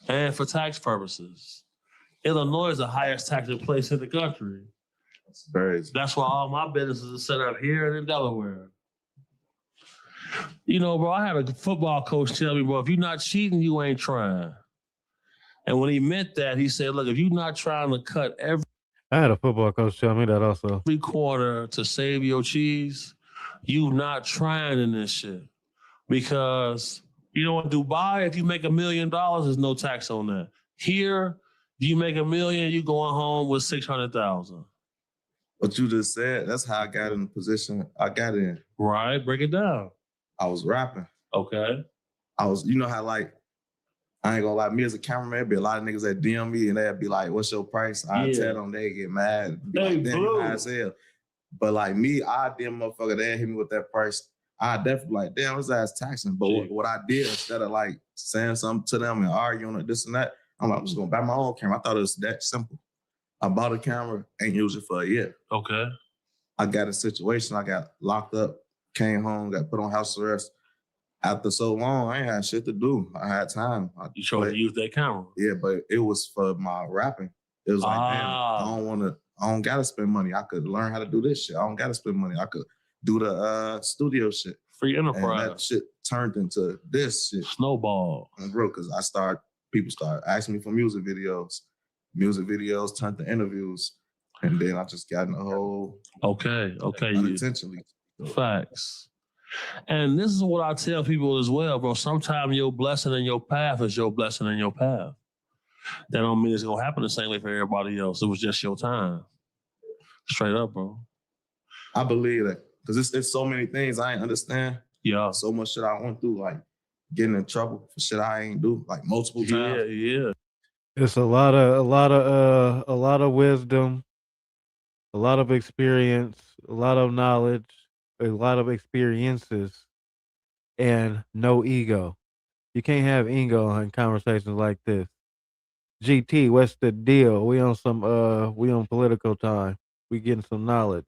and for tax purposes. Illinois is the highest taxing place in the country. That's crazy. That's why all my businesses are set up here and in Delaware. You know, bro, I had a football coach tell me, bro, if you're not cheating, you ain't trying. And when he meant that, he said, look, if you're not trying to cut every I had a football coach tell me that also. quarter to save your cheese, you not trying in this shit. Because, you know, in Dubai, if you make $1 million, there's no tax on that. Here, if you make $1 million, you going home with 600,000. What you just said, that's how I got in the position I got in. Right, break it down. I was rapping. Okay. You know how like, I ain't gonna lie, me as a cameraman, there'd be a lot of niggas that DM me and they'd be like, what's your price? I tell them, they get mad. Be like, damn, you high as hell. But like me, I DM motherfucker, they hit me with that price. I definitely like, damn, this ass taxing. But what I did, instead of like saying something to them and arguing or this and that, I'm like, I'm just gonna buy my own camera. I thought it was that simple. I bought a camera, ain't used it for a year. Okay. I got a situation, I got locked up, came home, got put on house arrest. After so long, I ain't had shit to do. I had time. You chose to use that camera. Yeah, but it was for my rapping. It was like, damn, I don't gotta spend money. I could learn how to do this shit. I don't gotta spend money. I could do the studio shit. Free enterprise. And that shit turned into this shit. Snowball. Bro, because people start asking me for music videos. Music videos turned to interviews. And then I just got in the whole unintentionally. Facts. And this is what I tell people as well, bro. Sometimes your blessing in your path is your blessing in your path. That don't mean it's gonna happen the same way for everybody else. It was just your time. Straight up, bro. I believe that. Because it's so many things I ain't understand. Yeah. So much shit I went through, like getting in trouble for shit I ain't do, like multiple times. Yeah. It's a lot of wisdom, a lot of experience, a lot of knowledge, a lot of experiences, and no ego. You can't have ego in conversations like this. GT, what's the deal? We on political time. We getting some knowledge.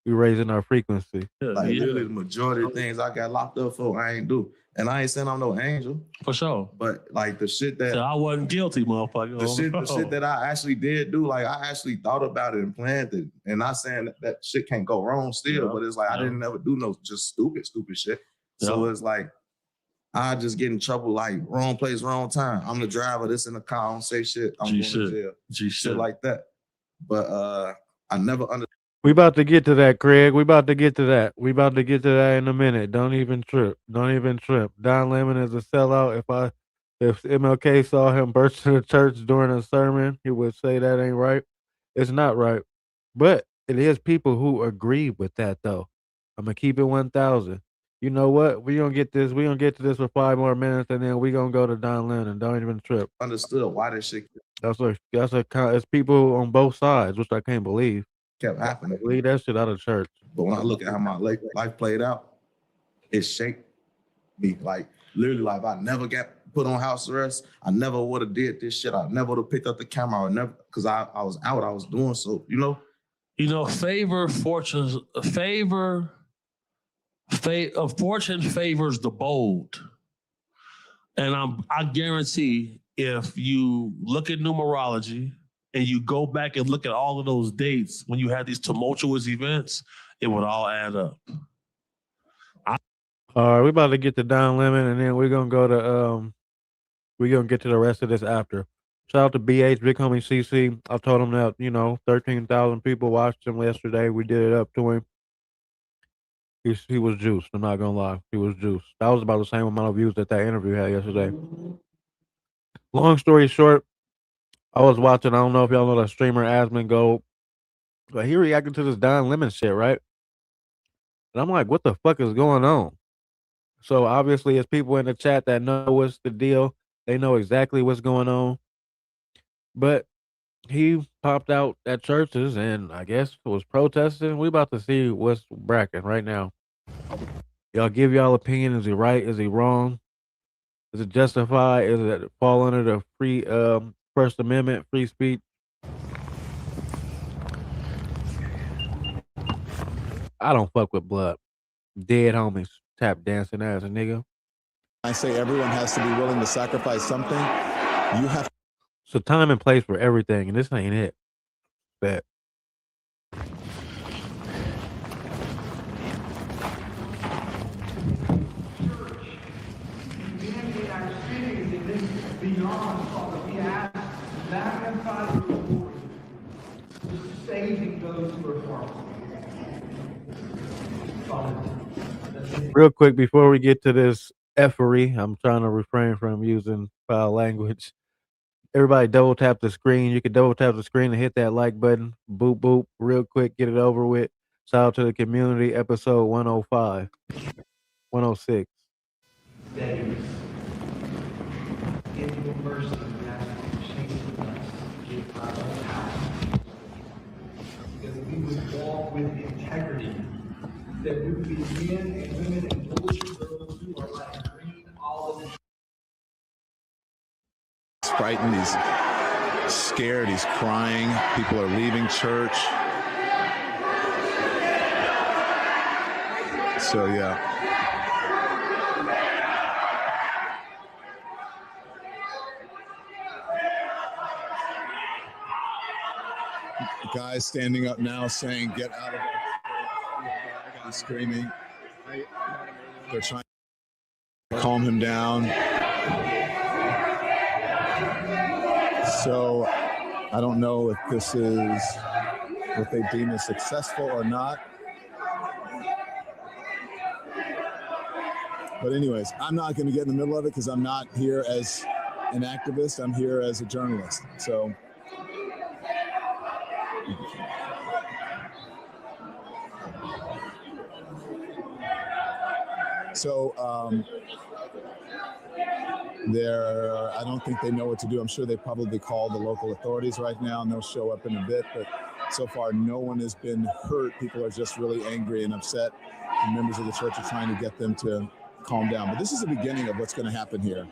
We raising our frequency. Literally the majority of things I got locked up for, I ain't do. And I ain't saying I'm no angel. For sure. But like the shit that... So I wasn't guilty, motherfucker. The shit that I actually did do, like I actually thought about it and planned it. And not saying that shit can't go wrong still, but it's like I didn't ever do no just stupid shit. So it's like, I just get in trouble, like wrong place, wrong time. I'm the driver, this in the car, I don't say shit. I'm going to jail. Shit like that. But I never understood. We about to get to that, Craig. We about to get to that. In a minute. Don't even trip. Don Lemon is a sellout. If MLK saw him burst into the church during a sermon, he would say that ain't right. It's not right. But it is people who agree with that, though. I'm going to keep it 1,000. You know what? We gonna get to this for 5 more minutes, and then we gonna go to Don Lemon. Don't even trip. Understood why this shit. It's people on both sides, which I can't believe. Kept happening. Leave that shit out of church. But when I look at how my life played out, it shaped me. Like literally, like if I never got put on house arrest, I never would have did this shit. I never would have picked up the camera. I would never, because I was out. I was doing so. Fortune favors the bold. And I guarantee if you look at numerology and you go back and look at all of those dates when you had these tumultuous events, it would all add up. All right, we about to get to Don Lemon, and then we're gonna go to we're gonna get to the rest of this after. Shout out to BH, Big Homie CC. I told him that 13,000 people watched him yesterday. We did it up to him. He was juiced. I'm not gonna lie, he was juiced. That was about the same amount of views that interview had yesterday. Long story short, I was watching. I don't know if y'all know the streamer Asmon Gold, but he reacted to this Don Lemon shit, right? And I'm like, what the fuck is going on? So obviously, it's people in the chat that know what's the deal. They know exactly what's going on. But he popped out at churches and I guess was protesting. We about to see what's bracking right now. Y'all give y'all opinion. Is he right? Is he wrong? Is it justified? Is it fall under the free First Amendment, free speech? I don't fuck with blood. Dead homies, tap dancing ass a nigga. I say everyone has to be willing to sacrifice something. You have It's a time and place for everything, and this ain't it. Bet. Real quick before we get to this effery, I'm trying to refrain from using foul language. Everybody double tap the screen. You can double tap the screen and hit that like button. Boop boop. Real quick, get it over with. Shout out to the community. Episode 105, 106. Because we would walk with integrity, that we would be men and women and boys and girls who are like green olive. He's frightened, he's scared, he's crying. People are leaving church. So, yeah. Guys standing up now saying, get out of there. He's screaming. They're trying to calm him down. So I don't know if this is what they deem as successful or not. But anyways, I'm not going to get in the middle of it because I'm not here as an activist. I'm here as a journalist. I don't think they know what to do. I'm sure they probably call the local authorities right now and they'll show up in a bit. But so far, no one has been hurt. People are just really angry and upset. And members of the church are trying to get them to calm down. But this is the beginning of what's going to happen here.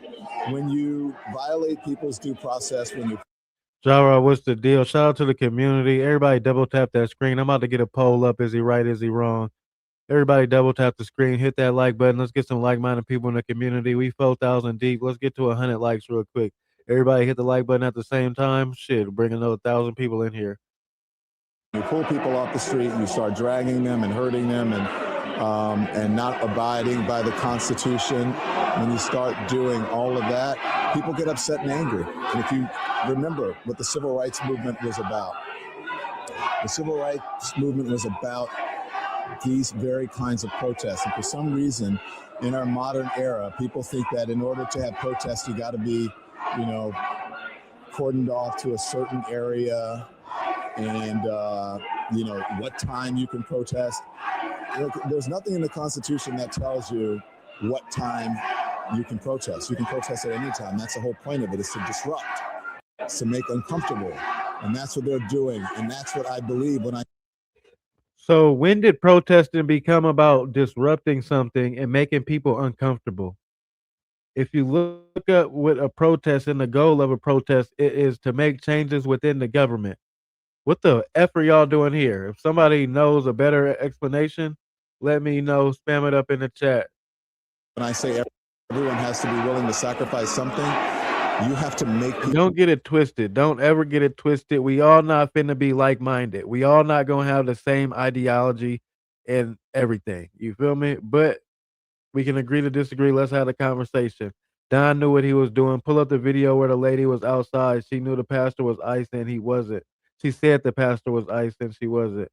When you violate people's due process, when you... Jara, what's the deal? Shout out to the community. Everybody double tap that screen. I'm about to get a poll up. Is he right? Is he wrong? Everybody double tap the screen. Hit that like button. Let's get some like-minded people in the community. We 4,000 deep. Let's get to 100 likes real quick. Everybody hit the like button at the same time. Shit, bring another 1,000 people in here. You pull people off the street, you start dragging them and hurting them and not abiding by the Constitution. When you start doing all of that, people get upset and angry. And if you remember what the Civil Rights Movement was about, the Civil Rights Movement was about these very kinds of protests. And for some reason, in our modern era, people think that in order to have protests, you got to be, cordoned off to a certain area and, what time you can protest. There's nothing in the Constitution that tells you what time you can protest. You can protest at any time. That's the whole point of it, is to disrupt, to make uncomfortable. And that's what they're doing. And that's what I believe when I... So when did protesting become about disrupting something and making people uncomfortable? If you look up what a protest and the goal of a protest, it is to make changes within the government. What the F are y'all doing here? If somebody knows a better explanation, let me know. Spam it up in the chat. When I say everyone has to be willing to sacrifice something, you have to make people... Don't get it twisted. Don't ever get it twisted. We all not finna be like-minded. We all not gonna have the same ideology and everything. You feel me? But we can agree to disagree. Let's have a conversation. Don knew what he was doing. Pull up the video where the lady was outside. She knew the pastor was icing. He wasn't. She said the pastor was icing. She wasn't.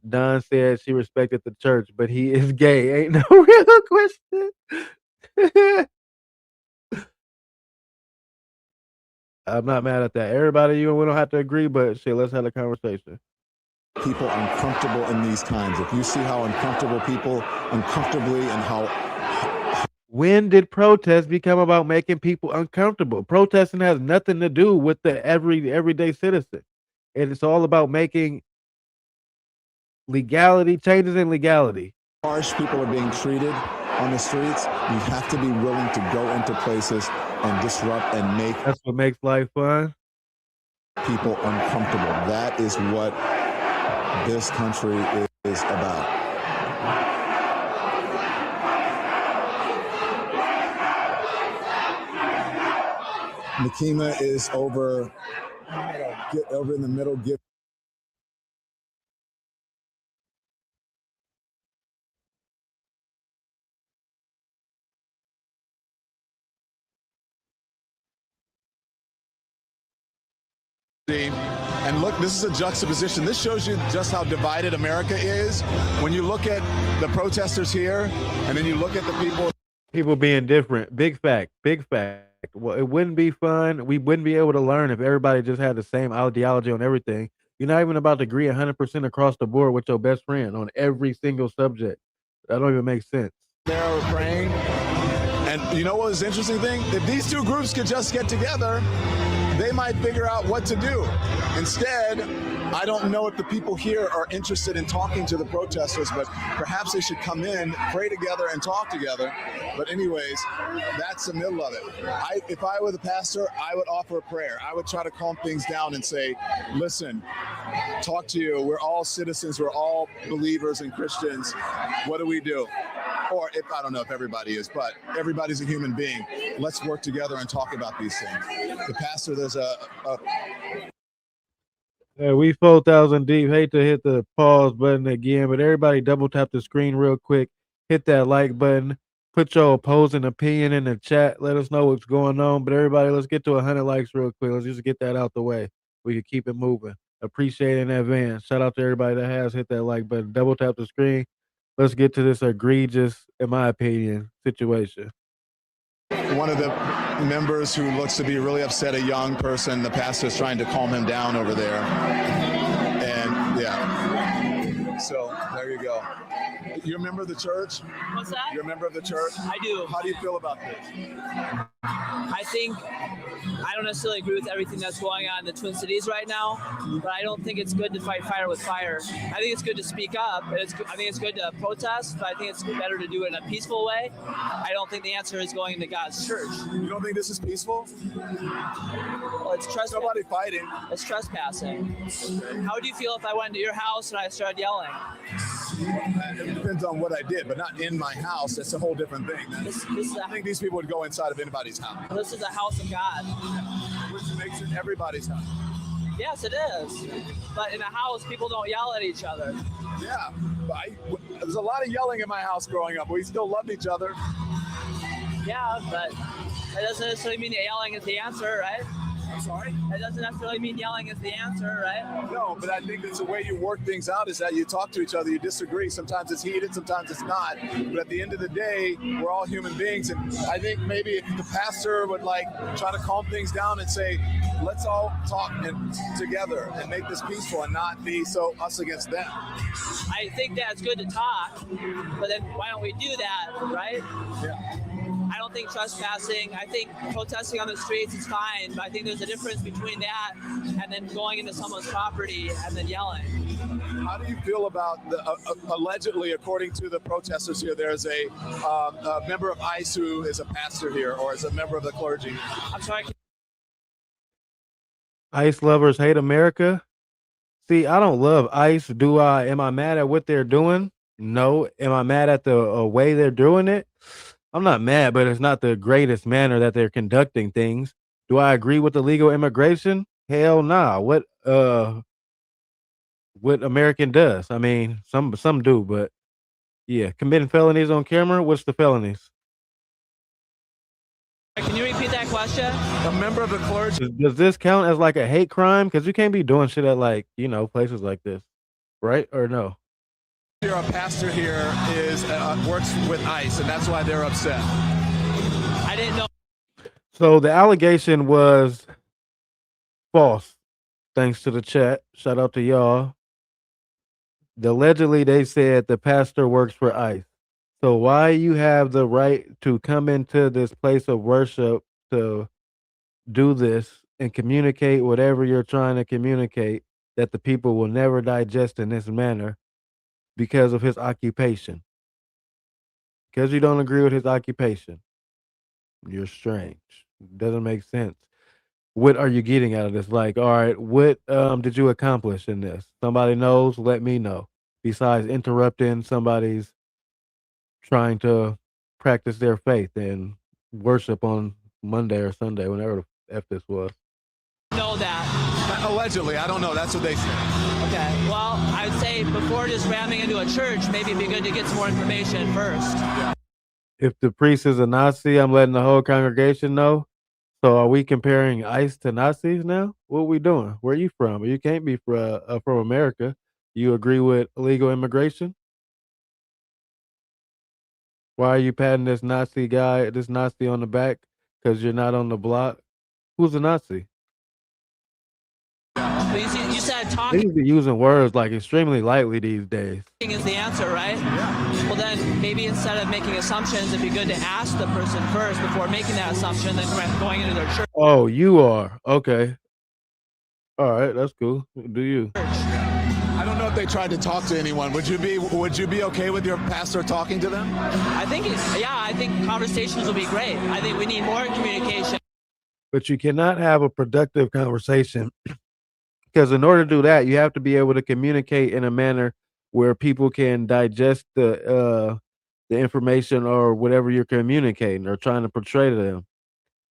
Don said she respected the church, but he is gay. Ain't no real question. I'm not mad at that. Everybody, we don't have to agree, but shit, let's have a conversation. People uncomfortable in these times. If you see how uncomfortable people uncomfortably and how... When did protests become about making people uncomfortable? Protesting has nothing to do with the everyday citizen. And it's all about making changes in legality. Harsh people are being treated on the streets. You have to be willing to go into places and disrupt and make... That's what makes life fun. People uncomfortable. That is what this country is about. Nakima is over in the middle. And look, this is a juxtaposition. This shows you just how divided America is. When you look at the protesters here, and then you look at the people being different. Big fact. Big fact. Well, it wouldn't be fun. We wouldn't be able to learn if everybody just had the same ideology on everything. You're not even about to agree 100% across the board with your best friend on every single subject. That don't even make sense. There were praying. And you know what was the interesting thing? If these two groups could just get together, they might figure out what to do. Instead, I don't know if the people here are interested in talking to the protesters, but perhaps they should come in, pray together, and talk together. But anyways, that's the middle of it. If I were the pastor, I would offer a prayer. I would try to calm things down and say, listen, talk to you. We're all citizens. We're all believers and Christians. What do we do? Or if I don't know if everybody is, but everybody's a human being. Let's work together and talk about these things. The pastor, there's we 4,000 deep. Hate to hit the pause button again, but everybody double tap the screen real quick. Hit that like button. Put your opposing opinion in the chat. Let us know what's going on. But everybody, let's get to 100 likes real quick. Let's just get that out the way. We can keep it moving. Appreciate it in advance. Shout out to everybody that has hit that like button. Double tap the screen. Let's get to this egregious, in my opinion, situation. One of the members who looks to be really upset, a young person, the pastor's trying to calm him down over there. And yeah, so there you go. You're a member of the church? What's that? You're a member of the church? I do. How do you feel about this? I think I don't necessarily agree with everything that's going on in the Twin Cities right now, but I don't think it's good to fight fire with fire. I think it's good to speak up. I think it's good to protest, but I think it's better to do it in a peaceful way. I don't think the answer is going into God's church. You don't think this is peaceful? Well, it's trespassing. Nobody fighting. It's trespassing. How would you feel if I went into your house and I started yelling? It depends on what I did, but not in my house. That's a whole different thing. I think these people would go inside of anybody's house. This is a house of God. Which makes it everybody's house. Yes, it is. But in a house, people don't yell at each other. Yeah, there's a lot of yelling in my house growing up. We still loved each other. Yeah, but that doesn't necessarily mean that yelling is the answer, right? I'm sorry? That doesn't necessarily mean yelling is the answer, right? No, but I think that's the way you work things out, is that you talk to each other, you disagree. Sometimes it's heated, sometimes it's not. But at the end of the day, we're all human beings. And I think maybe if the pastor would try to calm things down and say, let's all talk together and make this peaceful and not be so us against them. I think that's good to talk, but then why don't we do that, right? Yeah. I don't think trespassing, I think protesting on the streets is fine, but I think there's a difference between that and then going into someone's property and then yelling. How do you feel about allegedly, according to the protesters here, there's a member of ICE who is a pastor here or is a member of the clergy? I'm sorry. ICE lovers hate America. See, I don't love ICE. Do I? Am I mad at what they're doing? No. Am I mad at the way they're doing it? I'm not mad, but it's not the greatest manner that they're conducting things. Do I agree with illegal immigration? Hell nah. What American does? I mean, some do, but yeah, committing felonies on camera. What's the felonies? Can you repeat that question? A member of the clergy. Does this count as like a hate crime? Because you can't be doing shit at places like this, right? Or no? You're a pastor here works with ICE, and that's why they're upset. I didn't know. So the allegation was false. Thanks to the chat. Shout out to y'all. Allegedly, they said the pastor works for ICE. So why you have the right to come into this place of worship to do this and communicate whatever you're trying to communicate that the people will never digest in this manner because of his occupation? Because you don't agree with his occupation. You're strange. Doesn't make sense. What are you getting out of this? Like, all right, what did you accomplish in this? Somebody knows, let me know. Besides interrupting somebody's trying to practice their faith and worship on Monday or Sunday, whenever the F this was. Know that. Allegedly, I don't know. That's what they say. Okay. Well, I'd say before just ramming into a church, maybe it'd be good to get some more information first. If the priest is a Nazi, I'm letting the whole congregation know. So are we comparing ICE to Nazis now? What are we doing? Where are you from? You can't be from America. You agree with illegal immigration? Why are you patting this Nazi guy, this Nazi on the back? Because you're not on the block? Who's a Nazi? But you said talking They be using words like extremely lightly these days. is the answer, right? Well, then maybe instead of making assumptions, it'd be good to ask the person first before making that assumption, then going into their church. Oh, you are. Okay. All right, that's cool. Do you? I don't know if they tried to talk to anyone. Would you be okay with your pastor talking to them? I think conversations will be great. I think we need more communication. But you cannot have a productive conversation because in order to do that, you have to be able to communicate in a manner where people can digest the information or whatever you're communicating or trying to portray to them.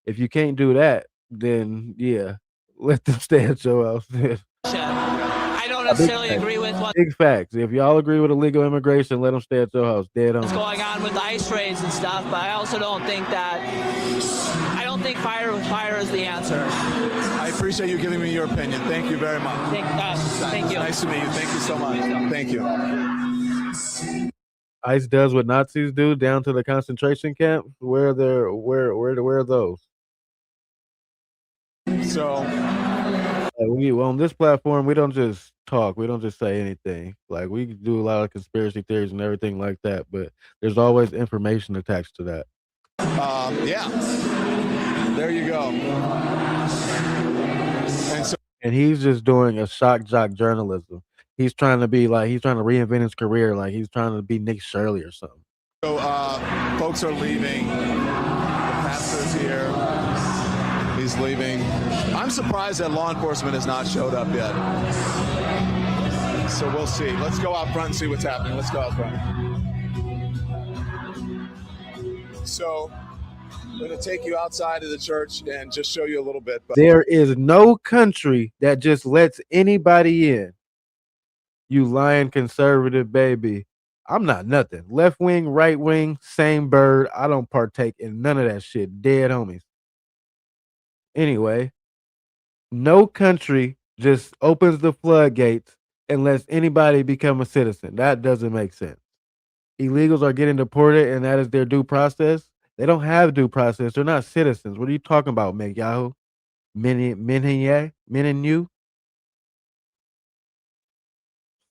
If you can't do that, then yeah, let them stay at your house. I don't necessarily agree with what's Big facts. If y'all agree with illegal immigration, let them stay at your house. Dead on. going on with the ICE raids and stuff, but I also don't think fire with fire is the answer. I appreciate you giving me your opinion. Thank you very much. Thank you. Nice to meet you. Thank you so much. Thank you. ICE does what Nazis do down to the concentration camp. Where are those? So We on this platform, we don't just talk. We don't just say anything. Like we do a lot of conspiracy theories and everything like that, but there's always information attached to that. yeah, there you go. And he's just doing a shock jock journalism. He's trying to reinvent his career. Like he's trying to be Nick Shirley or something. So folks are leaving. The pastor's here. He's leaving. I'm surprised that law enforcement has not showed up yet. So we'll see. Let's go out front and see what's happening. Let's go out front. So I'm going to take you outside of the church and just show you a little bit. But There is no country that just lets anybody in. You lying conservative baby. I'm not nothing. Left wing, right wing, same bird. I don't partake in none of that shit. Dead homies. Anyway, no country just opens the floodgates and lets anybody become a citizen. That doesn't make sense. Illegals are getting deported and that is their due process. They don't have due process. They're not citizens. What are you talking about, Yahoo? Menu?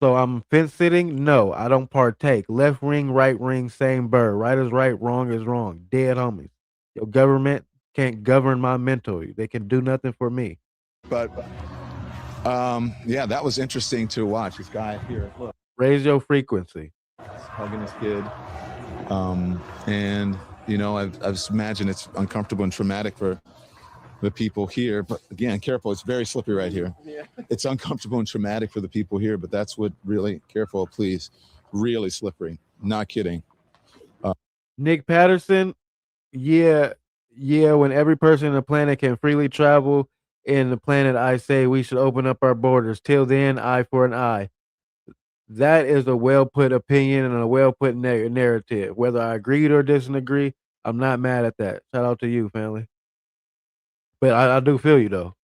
So I'm fence sitting? No, I don't partake. Left ring, right ring, same bird. Right is right, wrong is wrong. Dead homies. Your government can't govern my mental. They can do nothing for me. But yeah, that was interesting to watch. This guy here, look, Raise your frequency. hugging his kid. And you know, I imagine it's uncomfortable and traumatic for the people here. But again, careful, it's very slippery right here. Yeah. It's uncomfortable and traumatic for the people here, but that's what really, careful, please. Really slippery. Not kidding. Nick Patterson, yeah, when every person on the planet can freely travel in the planet, I say we should open up our borders. Till then, eye for an eye. That is a well-put opinion and a well-put narrative. Whether I agreed or disagree, I'm not mad at that. Shout out to you, family. But I do feel you, though.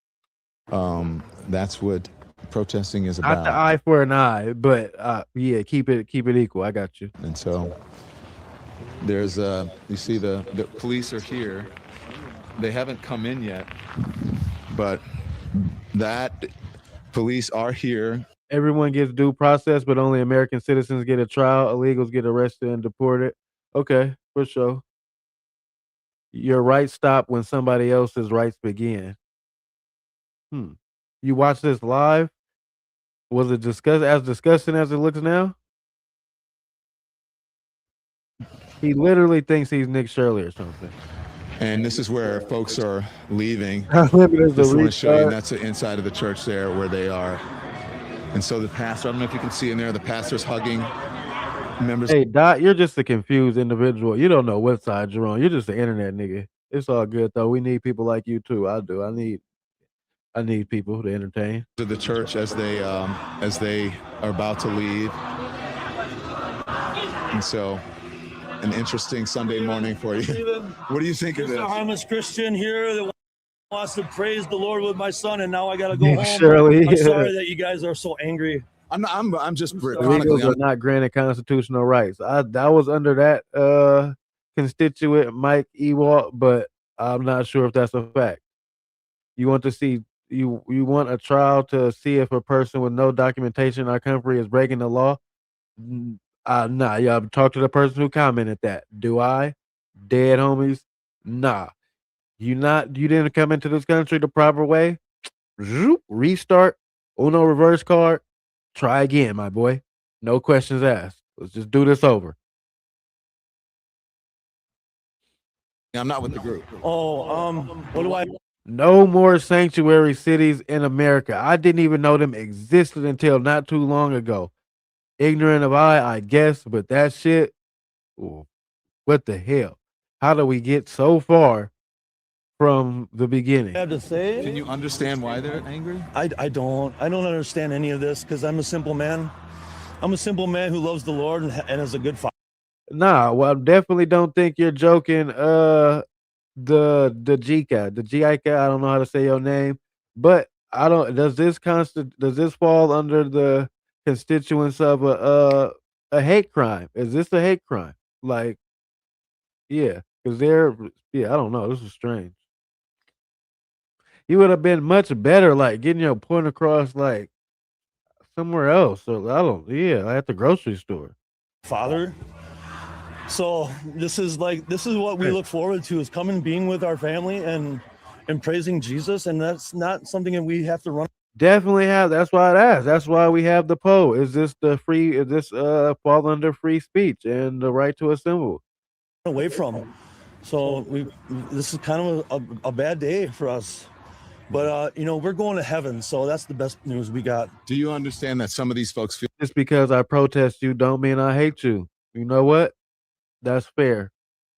That's what protesting is about. Not the eye for an eye, but yeah, keep it equal. I got you. And so there's you see the police are here. They haven't come in yet, but that police are here. Everyone gets due process, but only American citizens get a trial. Illegals get arrested and deported. Okay, for sure. Your rights stop when somebody else's rights begin. You watch this live? Was it as disgusting as it looks now? He literally thinks he's Nick Shirley or something. And this is where folks are leaving. How limited is the Just want to show you, and restart? that's the inside of the church there where they are. And so the pastor, I don't know if you can see in there, the pastor's hugging members. Hey, Dot, you're just a confused individual. You don't know what side you're on. You're just an internet nigga. It's all good though. We need people like you too. I do. I need people to entertain. To the church as they are about to leave. And so, an interesting Sunday morning for you. What do you think of this? A harmless Christian here that wants to praise the Lord with my son, and now I got to go home. Shirley. I'm sorry that you guys are so angry. I'm just The Eagles are not granted constitutional rights. I was under that constituent Mike Ewalt, but I'm not sure if that's a fact. You want to see you want a trial to see if a person with no documentation in our country is breaking the law? Nah, y'all talk to the person who commented that. Do I? Dead homies? Nah. You didn't come into this country the proper way? Restart. Uno reverse card. Try again, my boy. No questions asked. Let's just do this over. I'm not with the group. What do I? No more sanctuary cities in America. I didn't even know them existed until not too long ago. Ignorant of I guess, but that shit, ooh, what the hell? How do we get so far from the beginning? I have to say? Can you understand why they're angry? I don't understand any of this because I'm a simple man. I'm a simple man who loves the Lord and is a good father. Nah, well, I definitely don't think you're joking. The Gika, I don't know how to say your name, but I don't. Does this fall under the constituents of a hate crime? Is this a hate crime? Like, yeah, because I don't know. This is strange. You would have been much better, like getting your point across, like somewhere else. So at the grocery store. Father. So this is what we look forward to, is coming, being with our family and praising Jesus. And that's not something that we have to run. Definitely have. That's why I asked. That's why we have the poll. Is this fall under free speech and the right to assemble? Away from. So this is kind of a bad day for us. But, we're going to heaven. So that's the best news we got. Do you understand that some of these folks feel just because I protest you don't mean I hate you? You know what? That's fair.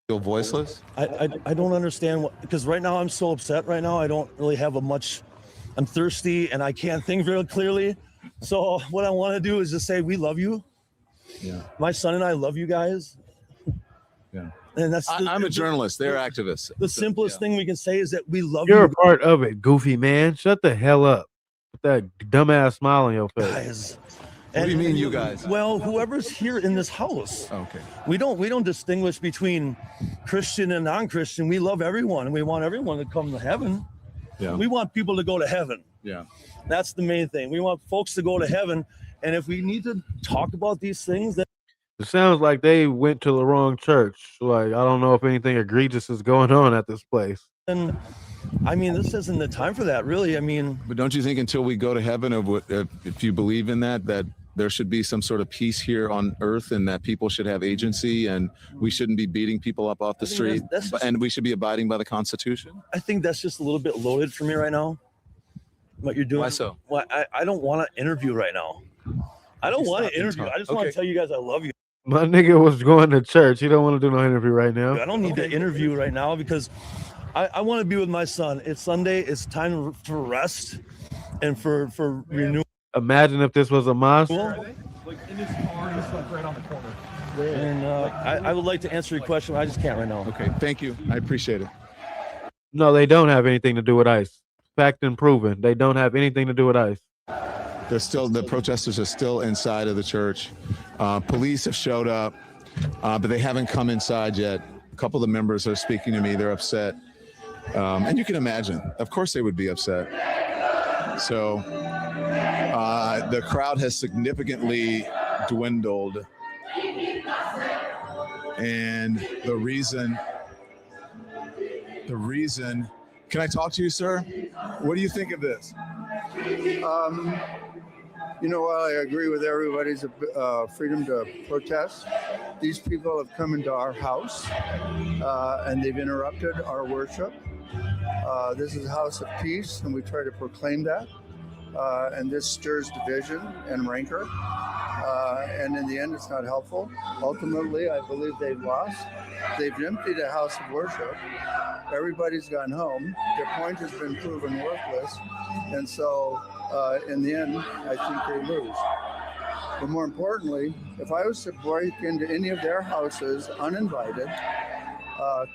Feel voiceless? I don't understand because right now I'm so upset right now. I don't really have I'm thirsty and I can't think very clearly. So what I want to do is just say, we love you. Yeah. My son and I love you guys. Yeah. And I'm a journalist. They're activists. The simplest thing we can say is that we love you. You're you. a part of it, goofy man. Shut the hell up. With that dumbass smile on your face. Guys. What do you mean, you guys? Well, whoever's here in this house. Okay. We don't distinguish between Christian and non-Christian. We love everyone, and we want everyone to come to heaven. Yeah. We want people to go to heaven. Yeah. That's the main thing. We want folks to go to heaven, and if we need to talk about these things, then it sounds like they went to the wrong church. Like, I don't know if anything egregious is going on at this place. And I mean, this isn't the time for that, really. I mean, but don't you think until we go to heaven, if you believe in that there should be some sort of peace here on earth, and that people should have agency, and we shouldn't be beating people up off the street, and we should be abiding by the Constitution? I think that's just a little bit loaded for me right now. What you're doing? Why so? Well, I don't want to interview right now. I don't want to interview. I just want to tell you guys I love you. My nigga was going to church. He don't want to do no interview right now. I don't need to interview right now because I want to be with my son. It's Sunday. It's time for rest and for renewal. Imagine if this was a mosque. Like in his car, he's like right on the corner. And I would like to answer your question. I just can't right now. Okay, thank you. I appreciate it. No, they don't have anything to do with ICE. Fact and proven. They don't have anything to do with ICE. The protesters are still inside of the church. Police have showed up, but they haven't come inside yet. A couple of the members are speaking to me. They're upset. And you can imagine, of course they would be upset. So the crowd has significantly dwindled. And the reason, can I talk to you, sir? What do you think of this? I agree with everybody's freedom to protest. These people have come into our house and they've interrupted our worship. This is a house of peace, and we try to proclaim that. and this stirs division and rancor. And in the end, it's not helpful. Ultimately, I believe they've lost. They've emptied a house of worship. Everybody's gone home. Their point has been proven worthless. And so, in the end, I think they lose. But more importantly, if I was to break into any of their houses uninvited,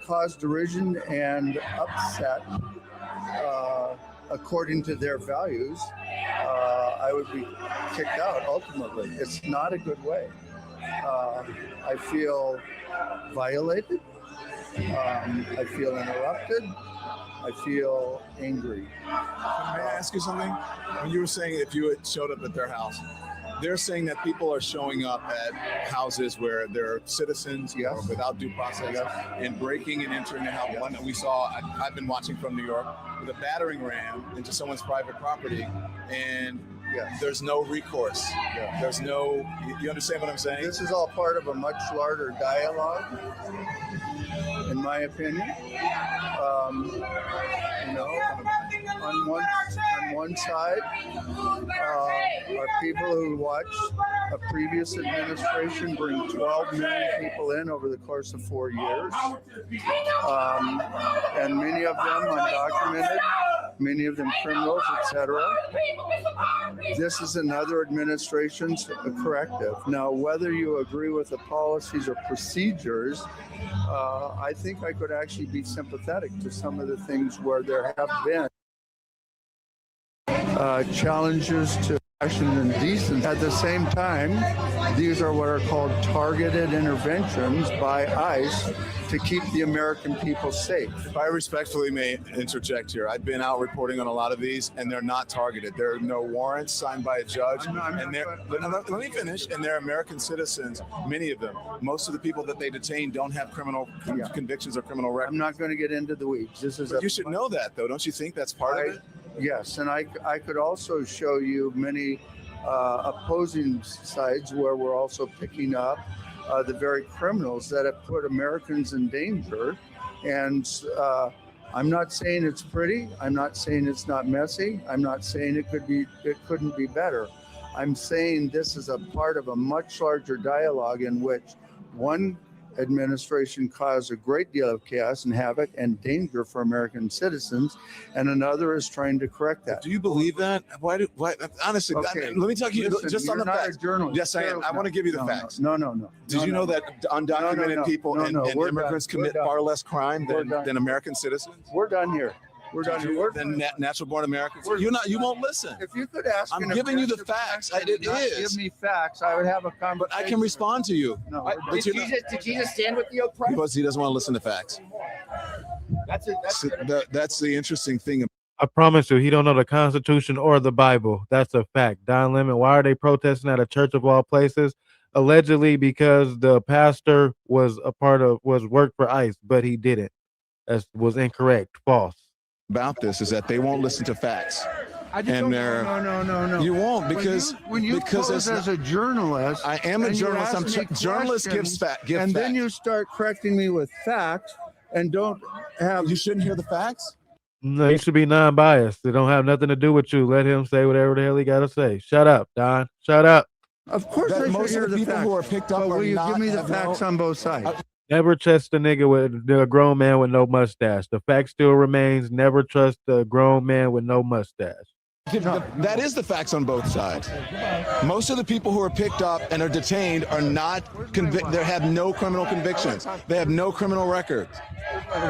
cause derision and upset according to their values, I would be kicked out ultimately. It's not a good way. I feel violated. I feel interrupted. I feel angry. May I ask you something? When you were saying if you had showed up at their house, they're saying that people are showing up at houses where they're citizens or without due process and breaking and entering a house. One that we saw, I've been watching from New York, with a battering ram into someone's private property, and there's no recourse. There's no, you understand what I'm saying? This is all part of a much larger dialogue, in my opinion. You know, on one side are people who watched a previous administration bring 12 million people in over the course of 4 years, and many of them undocumented, many of them criminals, etc. This is another administration's corrective. Now, whether you agree with the policies or procedures, I think I could actually be sympathetic to some of the things where there have been challenges to action and decency. At the same time, these are what are called targeted interventions by ICE to keep the American people safe. If I respectfully may interject here, I've been out reporting on a lot of these, and they're not targeted. There are no warrants signed by a judge, let me finish. And they're American citizens, many of them. Most of the people that they detain don't have criminal convictions or criminal records. I'm not going to get into the weeds. But you should know that, though. Don't you think that's part of it? Yes, and I could also show you many opposing sides where we're also picking up the very criminals that have put Americans in danger. And I'm not saying it's pretty. I'm not saying it's not messy. I'm not saying it couldn't be better. I'm saying this is a part of a much larger dialogue in which one administration caused a great deal of chaos and havoc and danger for American citizens, and another is trying to correct that. Do you believe that? Why? Honestly, Okay. let me talk to you Listen, just on you're the not facts. a journalist. Yes, I am. I want to give you the facts. No. Did you know that undocumented people and immigrants commit far less crime than American citizens? We're done here. We're done here. Than natural-born Americans. You won't listen. If you could ask, I'm giving you the facts. It is. Give me facts. I would have a conversation. But I can respond to you. No, Did Jesus stand with the oppressed? Because he doesn't want to listen to facts. That's the interesting thing. I promise you, he don't know the Constitution or the Bible. That's a fact. Don Lemon, why are they protesting at a church of all places? Allegedly because the pastor was worked for ICE, but he didn't. That was incorrect, false. About this is that they won't listen to facts. No. You won't because when you pose as a journalist, I am a journalist. Journalist gives facts. And then you start correcting me with facts and don't have. You shouldn't hear the facts. No, you should be non-biased. It don't have nothing to do with you. Let him say whatever the hell he got to say. Shut up, Don. Shut up. Of course, most of the people who are picked up will are you not. Give me the facts on both sides. Never trust a nigga with a grown man with no mustache. The fact still remains: never trust a grown man with no mustache. That is the facts on both sides. Most of the people who are picked up and are detained are not convicted. They have no criminal convictions. They have no criminal records.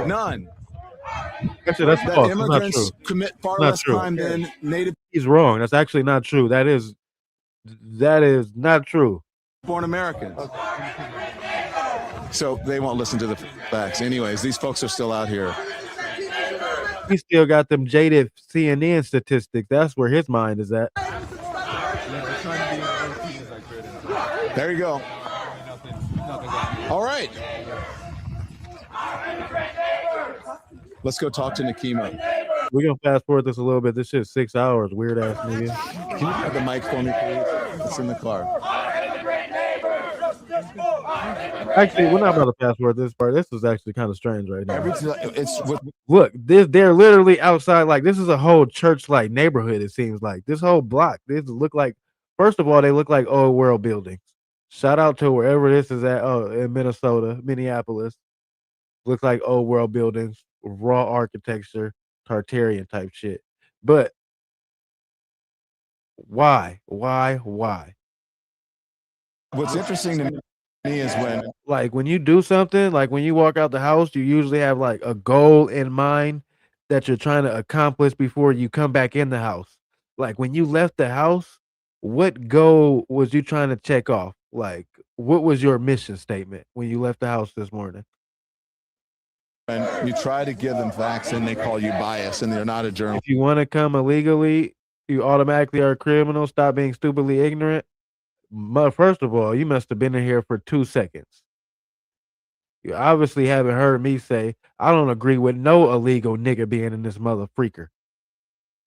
None. Actually, that's that false. Immigrants commit far less crime than native. He's wrong. That's actually not true. That is not true. Born Americans. So they won't listen to the facts. Anyways, these folks are still out here. He still got them jaded CNN statistics. That's where his mind is at. There you go. All right. Let's go talk to Nakima. We're going to fast forward this a little bit. This shit's 6 hours. Weird ass nigga. Can you have the mic for me, please? It's in the car. Actually, we're not about to fast forward this part. This is actually kind of strange right now. It's with Look, they're literally outside. Like this is a whole church like neighborhood. It seems like this whole block. This look like. First of all, they look like old world buildings. Shout out to wherever this is at. Oh, in Minnesota, Minneapolis. Looks like old world buildings, raw architecture, Tartarian type shit. But why? what's interesting to me is when you do something, like when you walk out the house, you usually have like a goal in mind that you're trying to accomplish before you come back in the house. Like when you left the house, what goal was you trying to check off? Like, what was your mission statement when you left the house this morning? when you try to give them facts and they call you biased and they're not a journalist. If you want to come illegally, you automatically are a criminal. Stop being stupidly ignorant. First of all, you must have been in here for 2 seconds. You obviously haven't heard me say, I don't agree with no illegal nigga being in this mother freaker.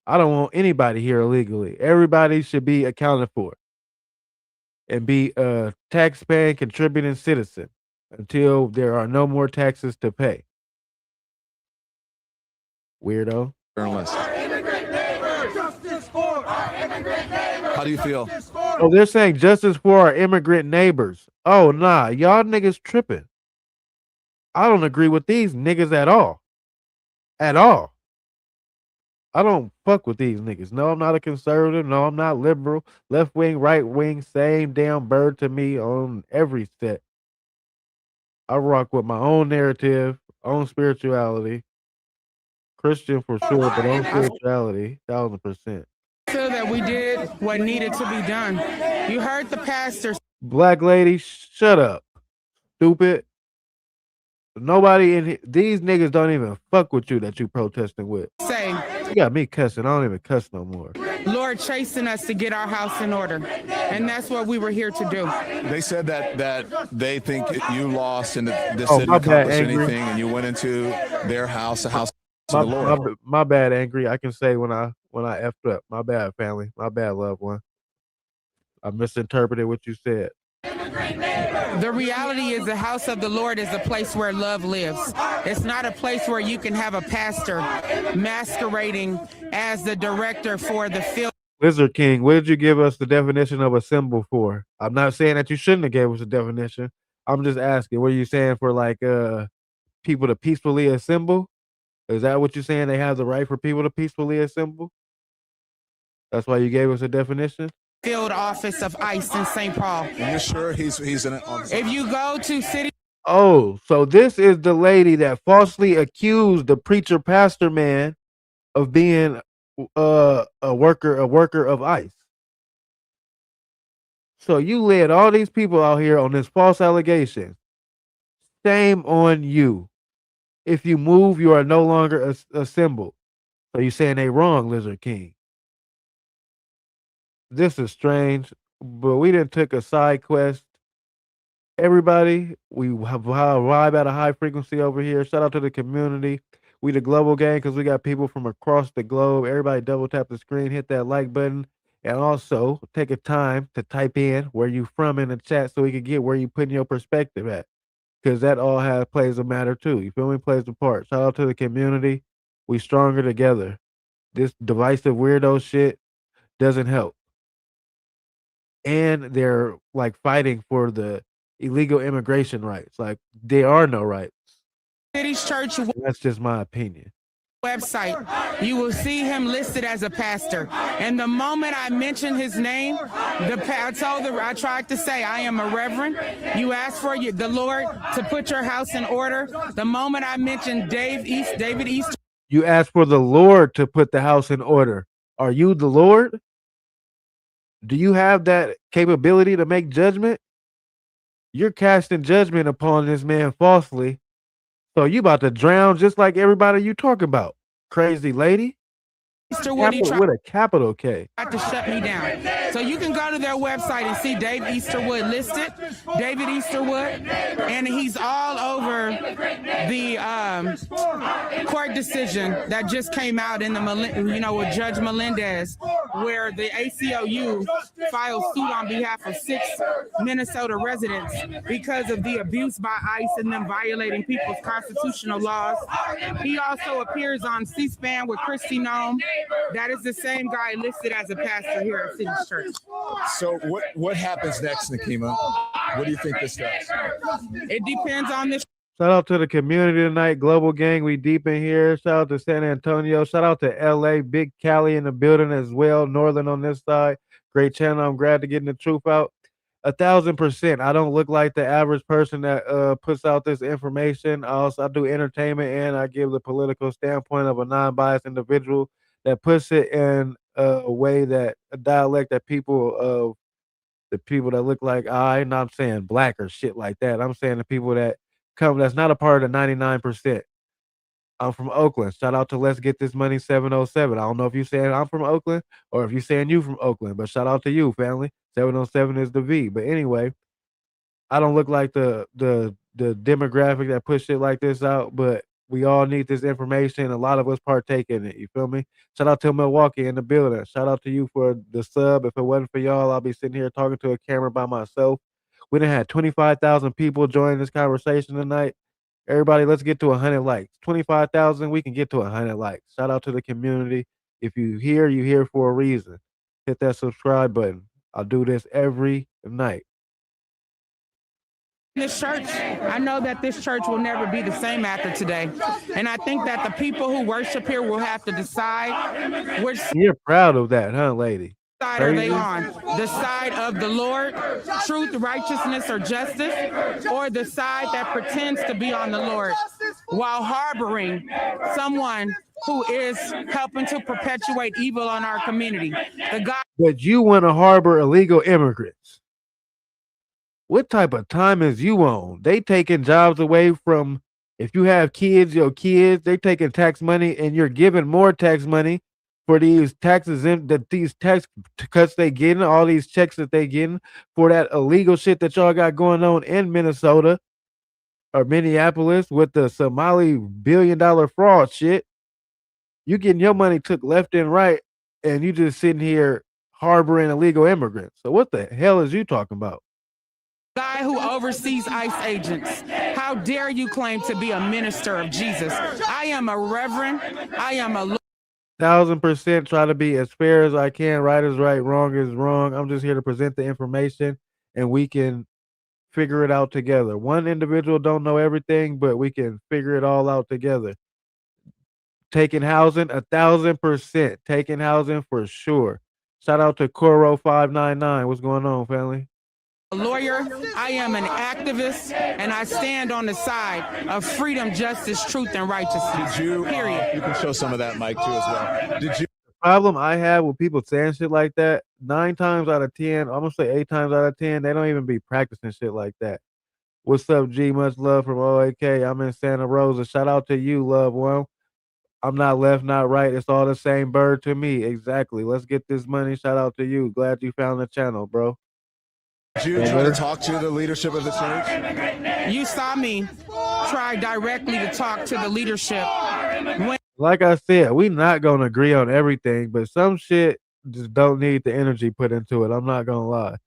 I don't want anybody here illegally. Everybody should be accounted for and be a tax-paying, contributing citizen until there are no more taxes to pay. Weirdo. Journalist. How do you feel? Oh, they're saying justice for our immigrant neighbors. Oh, nah, y'all niggas tripping. I don't agree with these niggas at all. At all. I don't fuck with these niggas. No, I'm not a conservative. No, I'm not liberal. Left wing, right wing, same damn bird to me on every set. I rock with my own narrative, own spirituality. Christian for sure, but own spirituality, 1000%. Feel that we did what needed to be done. You heard the pastor. Black lady, shut up. Stupid. Nobody in here, these niggas don't even fuck with you that you protesting with. Say, you got me cussing. I don't even cuss no more. Lord chasing us to get our house in order. And that's what we were here to do. They said that they think you lost and that this Oh, didn't my bad, accomplish Angry. anything, and you went into their house, the house of the Lord. My bad, Angry. I can say when I effed up. My bad, family. My bad, loved one. I misinterpreted what you said. The reality is the house of the Lord is a place where love lives. It's not a place where you can have a pastor masquerading as the director for the film. Lizard King, what did you give us the definition of a symbol for? I'm not saying that you shouldn't have gave us a definition. I'm just asking, what are you saying for like people to peacefully assemble? Is that what you're saying? They have the right for people to peacefully assemble? That's why you gave us a definition? Field office of ICE in St. Paul. Are you sure he's in it? If you go to city. Oh, so this is the lady that falsely accused the preacher pastor man of being a worker of ICE. So you led all these people out here on this false allegation. Shame on you. If you move, you are no longer assembled. So you saying they wrong, Lizard King. This is strange, but we didn't took a side quest. Everybody, we have vibe at a high frequency over here. Shout out to the community. We the global gang because we got people from across the globe. Everybody double tap the screen, hit that like button, and also take a time to type in where you from in the chat so we can get where you putting your perspective at. Because that all plays a matter too. You feel me? Plays a part. Shout out to the community. We stronger together. This divisive weirdo shit doesn't help. And they're like fighting for the illegal immigration rights. Like there are no rights. City's Church. That's just my opinion. Website, you will see him listed as a pastor. And the moment I mentioned his name, I tried to say, I am a reverend. You asked for the Lord to put your house in order. The moment I mentioned David East. You asked for the Lord to put the house in order. Are you the Lord? Do you have that capability to make judgment? You're casting judgment upon this man falsely. So you about to drown just like everybody you talk about. Crazy lady. With a capital K. To shut me down. So you can go to their website and see Dave Easterwood listed. David Easterwood. And he's all over the court decision that just came out in the, with Judge Melendez where the ACLU filed suit on behalf of 6 Minnesota residents because of the abuse by ICE and them violating people's constitutional laws. He also appears on C-SPAN with Christy Nome. That is the same guy listed as a pastor here at City's Church. So what happens next, Nakima? What do you think this does? It depends on this. Shout out to the community tonight, Global Gang. We deep in here. Shout out to San Antonio. Shout out to LA, Big Cali in the building as well. Northern on this side. Great channel. I'm glad to getting the truth out. 1,000%. I don't look like the average person that puts out this information. I do entertainment and I give the political standpoint of a non-biased individual that puts it in a way that a dialect that the people that look like I'm not saying black or shit like that. I'm saying the people that come that's not a part of the 99%. I'm from Oakland. Shout out to Let's Get This Money 707. I don't know if you saying I'm from Oakland or if you saying you from Oakland, but shout out to you, family. 707 is the V. But anyway, I don't look like the demographic that puts shit like this out, but we all need this information. A lot of us partake in it. You feel me? Shout out to Milwaukee in the building. Shout out to you for the sub. If it wasn't for y'all, I'll be sitting here talking to a camera by myself. We done had 25,000 people join this conversation tonight. Everybody, let's get to 100 likes. 25,000, we can get to 100 likes. Shout out to the community. If you here for a reason. Hit that subscribe button. I'll do this every night. This church, I know that this church will never be the same after today. And I think that the people who worship here will have to decide which You're proud of that, huh, lady? side are they on? The side of the Lord, truth, righteousness, or justice, or the side that pretends to be on the Lord while harboring someone who is helping to perpetuate evil on our community. But you want to harbor illegal immigrants. What type of time is you on? They taking jobs away from, if you have kids, your kids, they taking tax money and you're giving more tax money for these taxes these tax cuts they getting, all these checks that they getting for that illegal shit that y'all got going on in Minnesota or Minneapolis with the Somali billion-dollar fraud shit. You getting your money took left and right and you just sitting here harboring illegal immigrants. So what the hell is you talking about? Guy who oversees ICE agents. How dare you claim to be a minister of Jesus? I am a reverend. I am a 1,000% try to be as fair as I can. Right is right, wrong is wrong. I'm just here to present the information and we can figure it out together. One individual don't know everything, but we can figure it all out together. Taking housing, 1,000%. Taking housing for sure. Shout out to Coro599. What's going on, family? a lawyer, I am an activist, and I stand on the side of freedom, justice, truth, and righteousness. Did you? Period. You can show some of that, Mike, too, as well. Did you? The problem I have with people saying shit like that, 9 times out of 10, I'm gonna say 8 times out of 10, they don't even be practicing shit like that. What's up, G? Much love from OAK. I'm in Santa Rosa. Shout out to you, loved one. I'm not left, not right. It's all the same bird to me. Exactly. Let's get this money. Shout out to you. Glad you found the channel, bro. Did you try to talk to the leadership of the church? You saw me try directly to talk to the leadership. Like I said, we not gonna agree on everything, but some shit just don't need the energy put into it. I'm not gonna lie.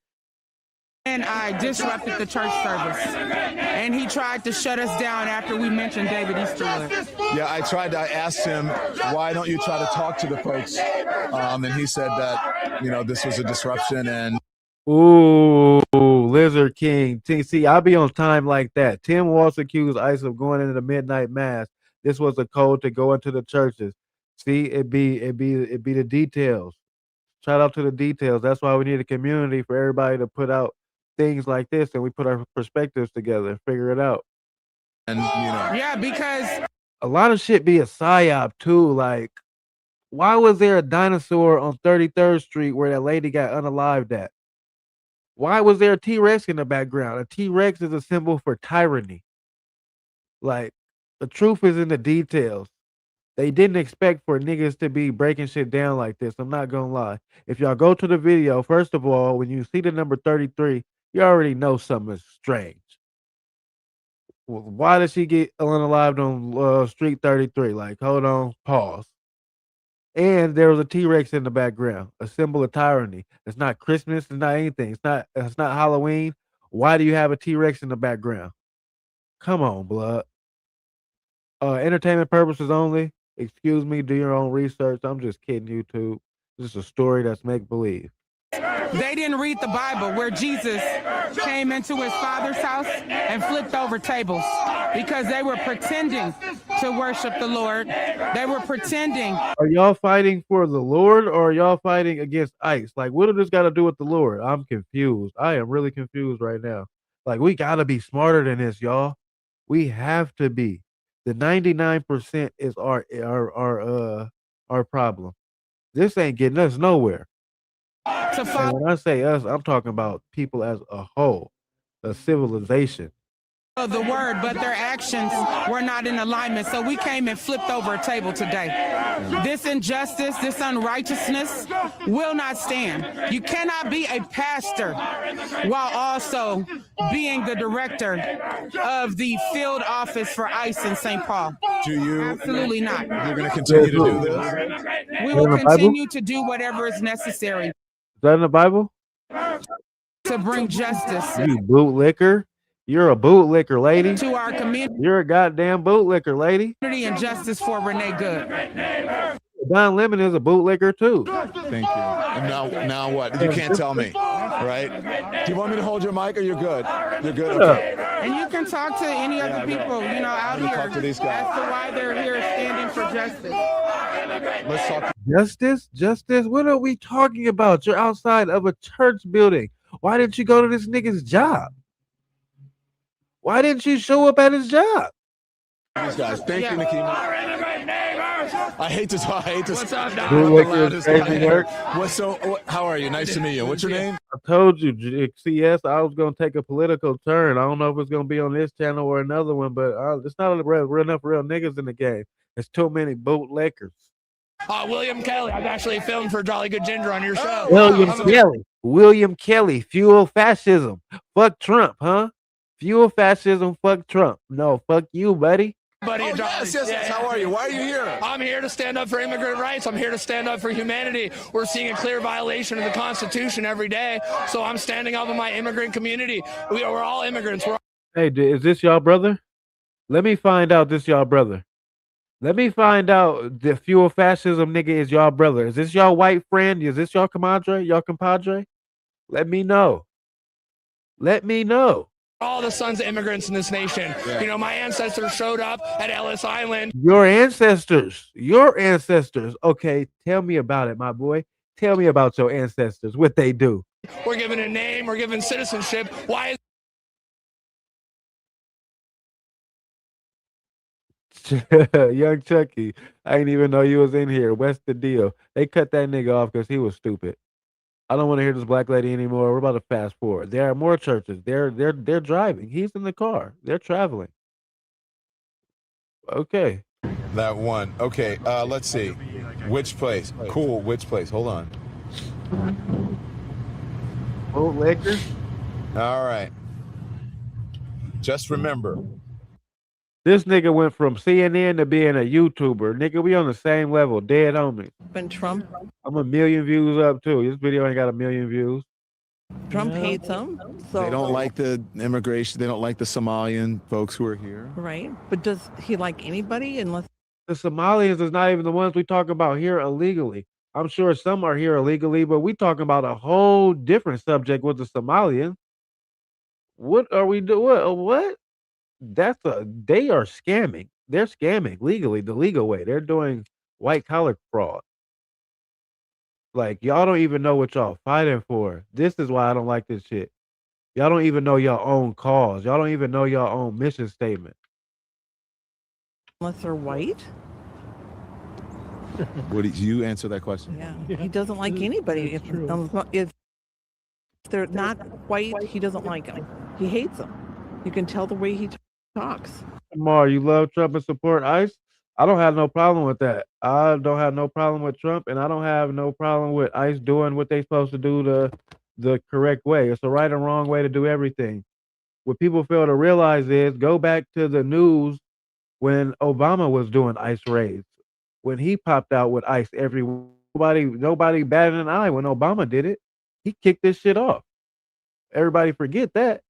And I disrupted the church service, and he tried to shut us down after we mentioned David Easterwood. Yeah, I asked him, why don't you try to talk to the folks? And he said that, this was a disruption and. Ooh, Lizard King. See, I be on time like that. Tim Walsh accused ICE of going into the midnight mass. This was a code to go into the churches. See, it be the details. Shout out to the details. That's why we need a community for everybody to put out things like this, and we put our perspectives together and figure it out. And yeah, because a lot of shit be a psyop too. Like, why was there a dinosaur on 33rd Street where that lady got unalived at? Why was there a T-Rex in the background? A T-Rex is a symbol for tyranny. Like, the truth is in the details. They didn't expect for niggas to be breaking shit down like this. I'm not gonna lie. If y'all go to the video, first of all, when you see the number 33, you already know something is strange. Why did she get unalived on street 33? Like, hold on, pause. And there was a T-Rex in the background, a symbol of tyranny. It's not Christmas, it's not anything. It's not Halloween. Why do you have a T-Rex in the background? Come on, blood. Entertainment purposes only. Excuse me, do your own research. I'm just kidding, YouTube. This is a story that's make believe. They didn't read the Bible where Jesus came into his father's house and flipped over tables because they were pretending to worship the Lord. They were pretending. Are y'all fighting for the Lord or are y'all fighting against ICE? Like, what does this got to do with the Lord? I'm confused. I am really confused right now. Like, we got to be smarter than this, y'all. We have to be. The 99% is our problem. This ain't getting us nowhere. And when I say us, I'm talking about people as a whole, a civilization. Of the word, but their actions were not in alignment. So we came and flipped over a table today. This injustice, this unrighteousness will not stand. You cannot be a pastor while also being the director of the field office for ICE in St. Paul. Do you? Absolutely not. You're going to continue to do this? We will continue to do whatever is necessary. Is that in the Bible? To bring justice. You bootlicker. You're a bootlicker, lady. To our community. You're a goddamn bootlicker, lady. And justice for Renee Good. Don Lemon is a bootlicker too. Thank you. And now what? You can't tell me, right? Do you want me to hold your mic or you're good? You're good? Okay. And you can talk to any other people, out here talk to these guys. as to why they're here standing for justice. Let's talk. Justice? What are we talking about? You're outside of a church building. Why didn't you go to this nigga's job? Why didn't you show up at his job? These guys. Thank you, Nikki. I hate to talk. What's up, how are you? Nice to meet you. What's your name? I told you, CS, I was going to take a political turn. I don't know if it's going to be on this channel or another one, but it's not enough real niggas in the game. There's too many bootlickers. William Kelly. I've actually filmed for Jolly Good Ginger on your show. William Kelly. Fuel fascism. Fuck Trump, huh? Fuel fascism. Fuck Trump. No, fuck you, buddy. Yes. How are you? Why are you here? I'm here to stand up for immigrant rights. I'm here to stand up for humanity. We're seeing a clear violation of the Constitution every day. So I'm standing up in my immigrant community. We're all immigrants. Hey, is this y'all brother? Let me find out this y'all brother. Let me find out the fuel fascism nigga is y'all brother. Is this y'all white friend? Is this y'all compadre? Let me know. All the sons of immigrants in this nation. Yeah. My ancestors showed up at Ellis Island. Your ancestors. Okay, tell me about it, my boy. Tell me about your ancestors, what they do. We're given a name, we're given citizenship. Why is Young Chucky, I didn't even know you was in here. What's the deal? They cut that nigga off because he was stupid. I don't want to hear this black lady anymore. We're about to fast forward. There are more churches. They're driving. He's in the car. They're traveling. Okay. That one. Okay. Let's see. Which place? Cool. Which place? Hold on. Bootlicker. All right. Just remember. This nigga went from CNN to being a YouTuber. Nigga, we on the same level. Dead homies. When Trump, I'm 1 million views up too. This video ain't got 1 million views. Trump hates them. So they don't like the immigration. They don't like the Somalian folks who are here. Right. But does he like anybody unless the Somalians is not even the ones we talk about here illegally. I'm sure some are here illegally, but we talking about a whole different subject with the Somalians. What are we doing? What? They are scamming. They're scamming legally, the legal way. They're doing white collar fraud. Like, y'all don't even know what y'all fighting for. This is why I don't like this shit. Y'all don't even know your own cause. Y'all don't even know your own mission statement. unless they're white? What did you answer that question? Yeah. He doesn't like anybody. If they're not white, he doesn't like them. He hates them. You can tell the way he talks. Mar, you love Trump and support ICE? I don't have no problem with that. I don't have no problem with Trump, and I don't have no problem with ICE doing what they're supposed to do the correct way. It's a right and wrong way to do everything. What people fail to realize is go back to the news when Obama was doing ICE raids. when he popped out with ICE nobody batted an eye when Obama did it. He kicked this shit off. Everybody forget that.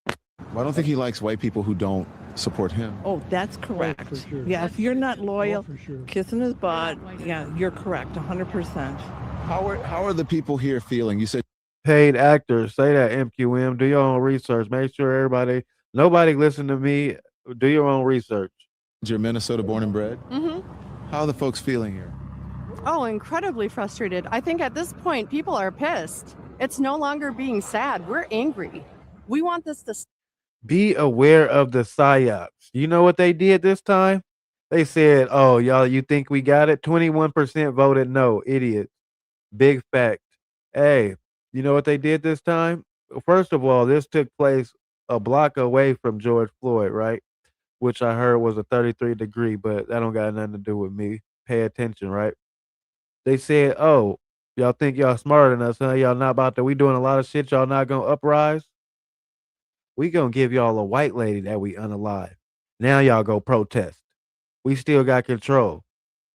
Well, I don't think he likes white people who don't support him. Oh, that's correct. for sure. Yeah, if you're not loyal, For sure. kissing his butt, yeah, you're correct, 100%. How are the people here feeling? You said Paid actors, say that MQM. Do your own research. Make sure nobody listen to me. Do your own research. you're Minnesota born and bred. Mm-hmm. How are the folks feeling here? Oh, incredibly frustrated. I think at this point, people are pissed. It's no longer being sad. We're angry. We want this to Be aware of the psyops. You know what they did this time? They said, "Oh, y'all, you think we got it?" 21% voted no. Idiots. Big fact. Hey, you know what they did this time? First of all, this took place a block away from George Floyd, right? Which I heard was a 33-degree, but that don't got nothing to do with me. Pay attention, right? They said, "Oh, y'all think y'all smarter than us, huh? Y'all not about to. We doing a lot of shit. Y'all not gonna uprise. We gonna give y'all a white lady that we unalive. Now y'all go protest. We still got control."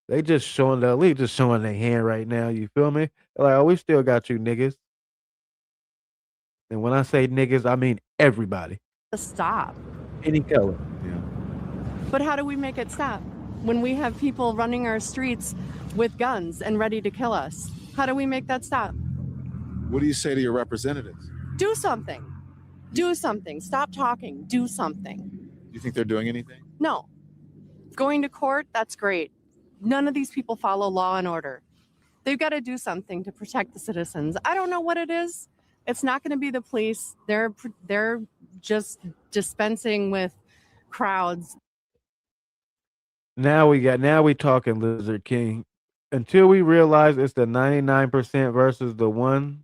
They just showing the elite, just showing their hand right now. You feel me? They're like, "Oh, we still got you niggas." And when I say niggas, I mean everybody, stop. any color. But how do we make it stop when we have people running our streets with guns and ready to kill us? How do we make that stop? What do you say to your representatives? Do something. Do something. Stop talking. Do something. Do you think they're doing anything? No. Going to court, that's great. None of these people follow law and order. They've got to do something to protect the citizens. I don't know what it is. It's not going to be the police. They're just dispensing with crowds. Now we talking, Lizard King. Until we realize it's the 99% versus the 1%,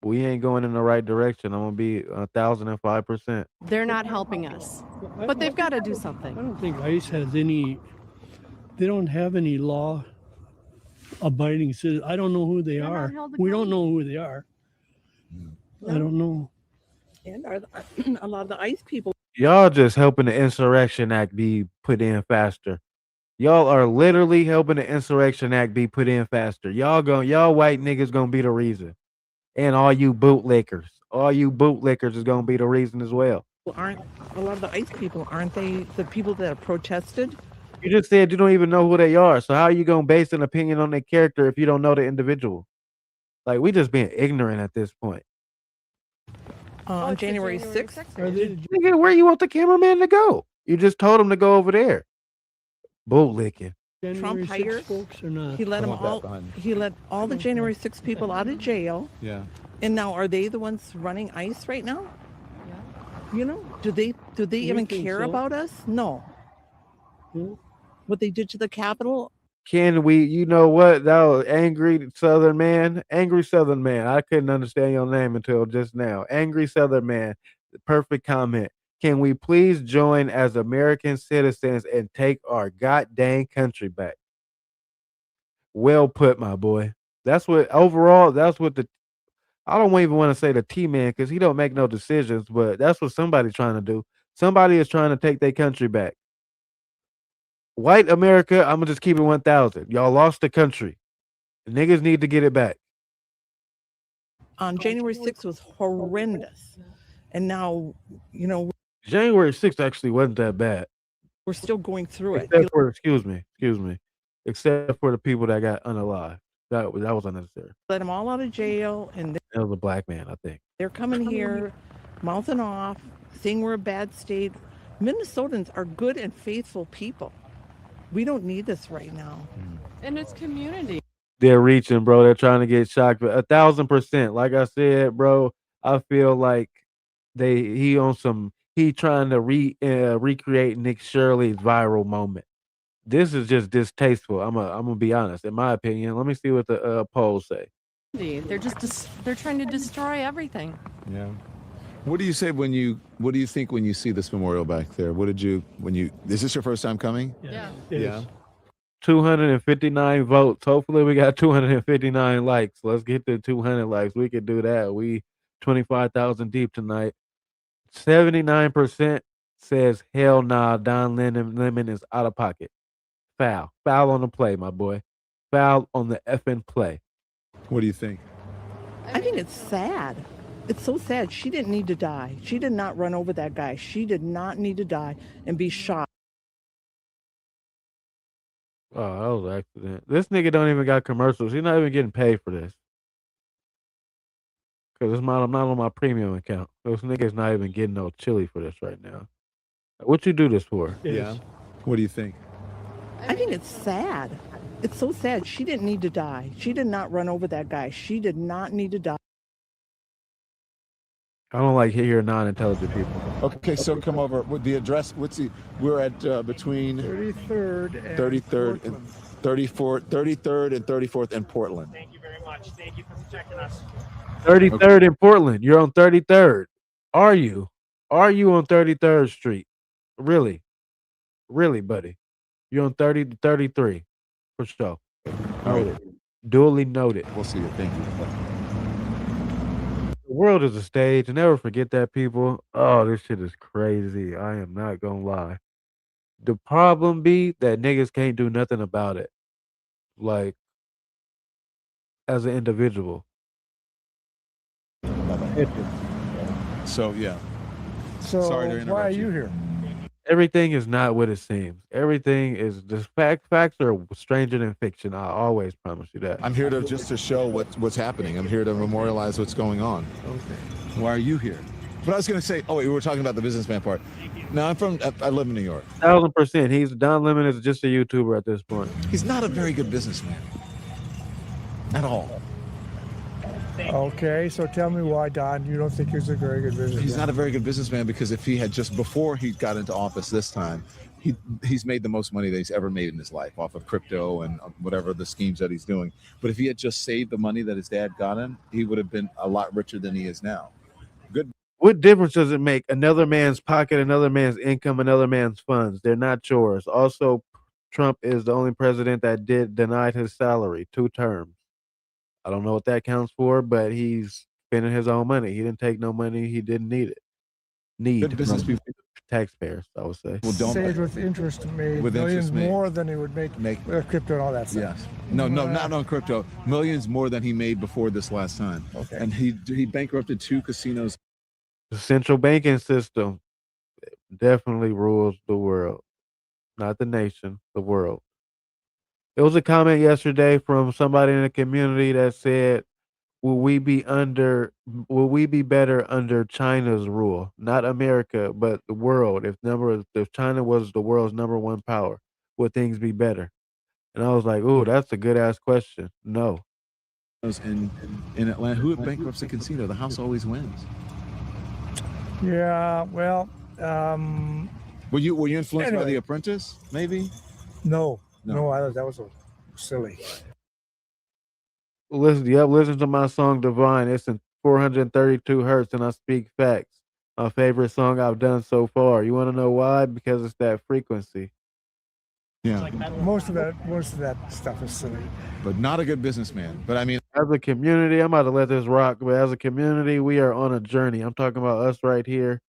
we ain't going in the right direction. I'm gonna be 1,005%. They're not helping us, but they've got to do something. I don't think ICE has any. They don't have any law-abiding citizens. I don't know who they are. We don't know who they are. I don't know. And a lot of the ICE people. Y'all just helping the Insurrection Act be put in faster. Y'all are literally helping the Insurrection Act be put in faster. Y'all white niggas gonna be the reason. And all you bootlickers is gonna be the reason as well. Aren't a lot of the ICE people, aren't they the people that have protested? You just said you don't even know who they are. So how are you gonna base an opinion on their character if you don't know the individual? Like, we just being ignorant at this point. On January 6th? Nigga, where you want the cameraman to go? You just told him to go over there. Bootlicking. Trump hired. Folks or not? He let them all. He let all the January 6th people out of jail. Yeah. And now, are they the ones running ICE right now? Yeah. You know, do they even care about us? No. What they did to the Capitol. Can we? You know what? That was angry Southern man. Angry Southern man. I couldn't understand your name until just now. Angry Southern man. The perfect comment. Can we please join as American citizens and take our goddamn country back? Well put, my boy. That's what overall. That's what I don't even want to say the T-man because he don't make no decisions, but that's what somebody's trying to do. Somebody is trying to take their country back. White America, I'm gonna just keep it 1,000. Y'all lost the country. The niggas need to get it back. On January 6th was horrendous, and now January 6th actually wasn't that bad. We're still going through it. Except for excuse me, except for the people that got unalive. That was unnecessary. Let them all out of jail, and That was a black man, I think. they're coming here, mouthing off, saying we're a bad state. Minnesotans are good and faithful people. We don't need this right now. And it's community. They're reaching, bro. They're trying to get shocked, but 1,000%. Like I said, bro, I feel like he trying to recreate Nick Shirley's viral moment. This is just distasteful. I'm gonna be honest. In my opinion, let me see what the polls say. They're trying to destroy everything. Yeah. What do you say what do you think when you see this memorial back there? Is this your first time coming? Yeah. Yeah. 259 votes. Hopefully we got 259 likes. Let's get to 200 likes. We can do that. We 25,000 deep tonight. 79% says hell nah, Don Lemon is out of pocket. Foul. Foul on the play, my boy. Foul on the effing play. What do you think? I think it's sad. It's so sad. She didn't need to die. She did not run over that guy. She did not need to die and be shot. Oh, that was an accident. This nigga don't even got commercials. He's not even getting paid for this. Because I'm not on my premium account. This nigga's not even getting no chili for this right now. What you do this for? Yeah. What do you think? I think it's sad. It's so sad. She didn't need to die. She did not run over that guy. She did not need to die. I don't like hearing non-intelligent people. Okay, so come over. With the address, we're at between 33rd and 33rd and 34th in Portland. Thank you very much. Thank you for checking us. 33rd in Portland. You're on 33rd. Are you? Are you on 33rd Street? Really? Really, buddy? You're on 30 to 33. For sure. Noted. Duly noted. We'll see you. Thank you. The world is a stage. Never forget that, people. Oh, this shit is crazy. I am not gonna lie. The problem be that niggas can't do nothing about it. Like, as an individual. So, yeah. So Sorry to why interrupt are you here? Everything is not what it seems. Everything is just facts are stranger than fiction. I always promise you that. I'm here to show what's happening. I'm here to memorialize what's going on. Okay. Why are you here? But I was going to say, we were talking about the businessman part. No, I live in New York. 1000%. Don Lemon is just a YouTuber at this point. He's not a very good businessman. At all. Okay, so tell me why, Don, you don't think he's a very good businessman? He's not a very good businessman because if he had just before he got into office this time, he's made the most money that he's ever made in his life off of crypto and whatever the schemes that he's doing. But if he had just saved the money that his dad got him, he would have been a lot richer than he is now. Good. What difference does it make? Another man's pocket, another man's income, another man's funds. They're not yours. Also, Trump is the only president that denied his salary 2 terms. I don't know what that counts for, but he's spending his own money. He didn't take no money. He didn't need it. Good business people. Taxpayers, I would say. Well, don't Saved with interest made with millions interest made. more than he would make with crypto and all that stuff. Yes. No, not on crypto. Millions more than he made before this last time. Okay. And he bankrupted 2 casinos. The central banking system definitely rules the world. Not the nation, the world. There was a comment yesterday from somebody in the community that said, will we be better under China's rule? Not America, but the world. If China was the world's #1 power, would things be better? And I was like, "Ooh, that's a good ass question." No. In Atlanta, who bankrupts a casino? The house always wins. Yeah, well, Were you influenced by anyway. The Apprentice? Maybe. No, No. that was silly. Listen to my song Divine. It's in 432 hertz and I speak facts. My favorite song I've done so far. You want to know why? Because it's that frequency. Yeah. Most of that stuff is silly. But not a good businessman. But I mean, as a community, I'm about to let this rock, but as a community, we are on a journey. I'm talking about us right here.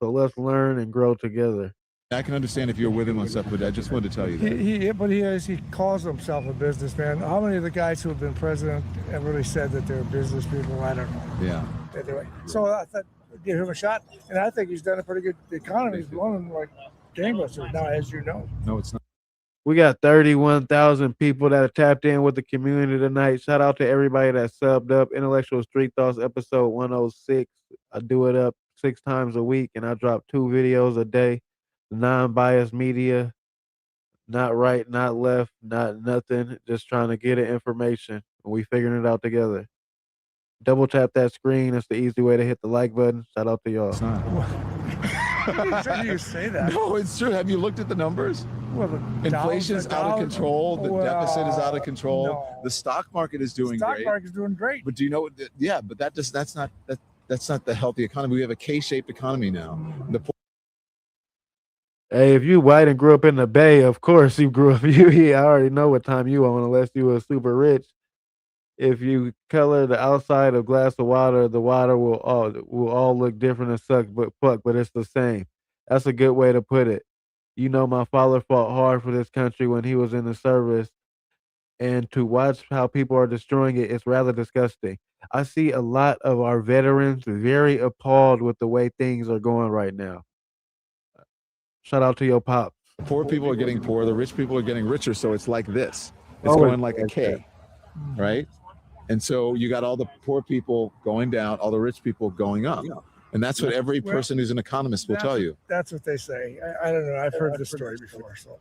So let's learn and grow together. I can understand if you're with him on stuff, but I just wanted to tell you that. He calls himself a businessman. How many of the guys who have been president have really said that they're business people? I don't know. Yeah. Anyway, so I thought give him a shot, and I think he's done a pretty good. The economy's blowing like gangbusters now, as you know. No, it's not. We got 31,000 people that are tapped in with the community tonight. Shout out to everybody that subbed up. Intellectual Street Thoughts episode 106. I do it up 6 times a week, and I drop 2 videos a day. Non-biased media, not right, not left, not nothing. Just trying to get it information, and we figuring it out together. Double tap that screen. It's the easy way to hit the like button. Shout out to y'all. It's not. You say that? No, it's true. Have you looked at the numbers? Well, Inflation's out of control. The deficit is out of control. No. The stock market is doing Stock great. market's doing great. But do you know what? Yeah, but that's not the healthy economy. We have a K-shaped economy now. The Hey, if you white and grew up in the Bay, of course you grew up. I already know what time you on, unless you were super rich. If you color the outside of a glass of water, the water will all look different and suck, but it's the same. That's a good way to put it. You know, my father fought hard for this country when he was in the service, and to watch how people are destroying it is rather disgusting. I see a lot of our veterans very appalled with the way things are going right now. Shout out to your pops. Poor people are getting poorer, the rich people are getting richer, so it's like this. It's Always going like a like K, right? And so you got all the poor people going down, all the rich people going up. And that's what every person who's an economist will tell you. That's what they say. I don't know. I've heard this story before. So,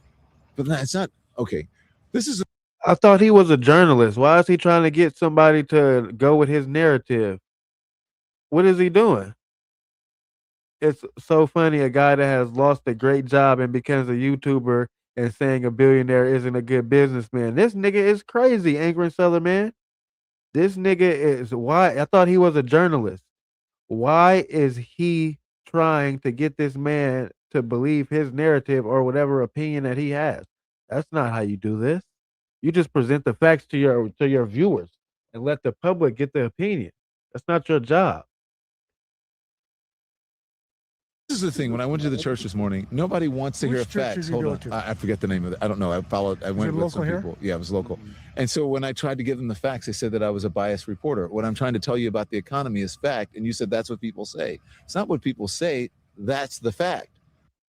But it's not okay. This is I thought he was a journalist. Why is he trying to get somebody to go with his narrative? What is he doing? It's so funny, a guy that has lost a great job and becomes a YouTuber and saying a billionaire isn't a good businessman. This nigga is crazy, Angry Southern Man. This nigga is why I thought he was a journalist. Why is he trying to get this man to believe his narrative or whatever opinion that he has? That's not how you do this. You just present the facts to your viewers and let the public get the opinion. That's not your job. This is the thing. When I went to the church this morning, nobody wants to hear Which church facts. did you Hold go on, to? I forget the name of it. I don't know. I went it with local some here? people. Yeah, it was local. And so when I tried to give them the facts, they said that I was a biased reporter. What I'm trying to tell you about the economy is fact, and you said that's what people say. It's not what people say. That's the fact.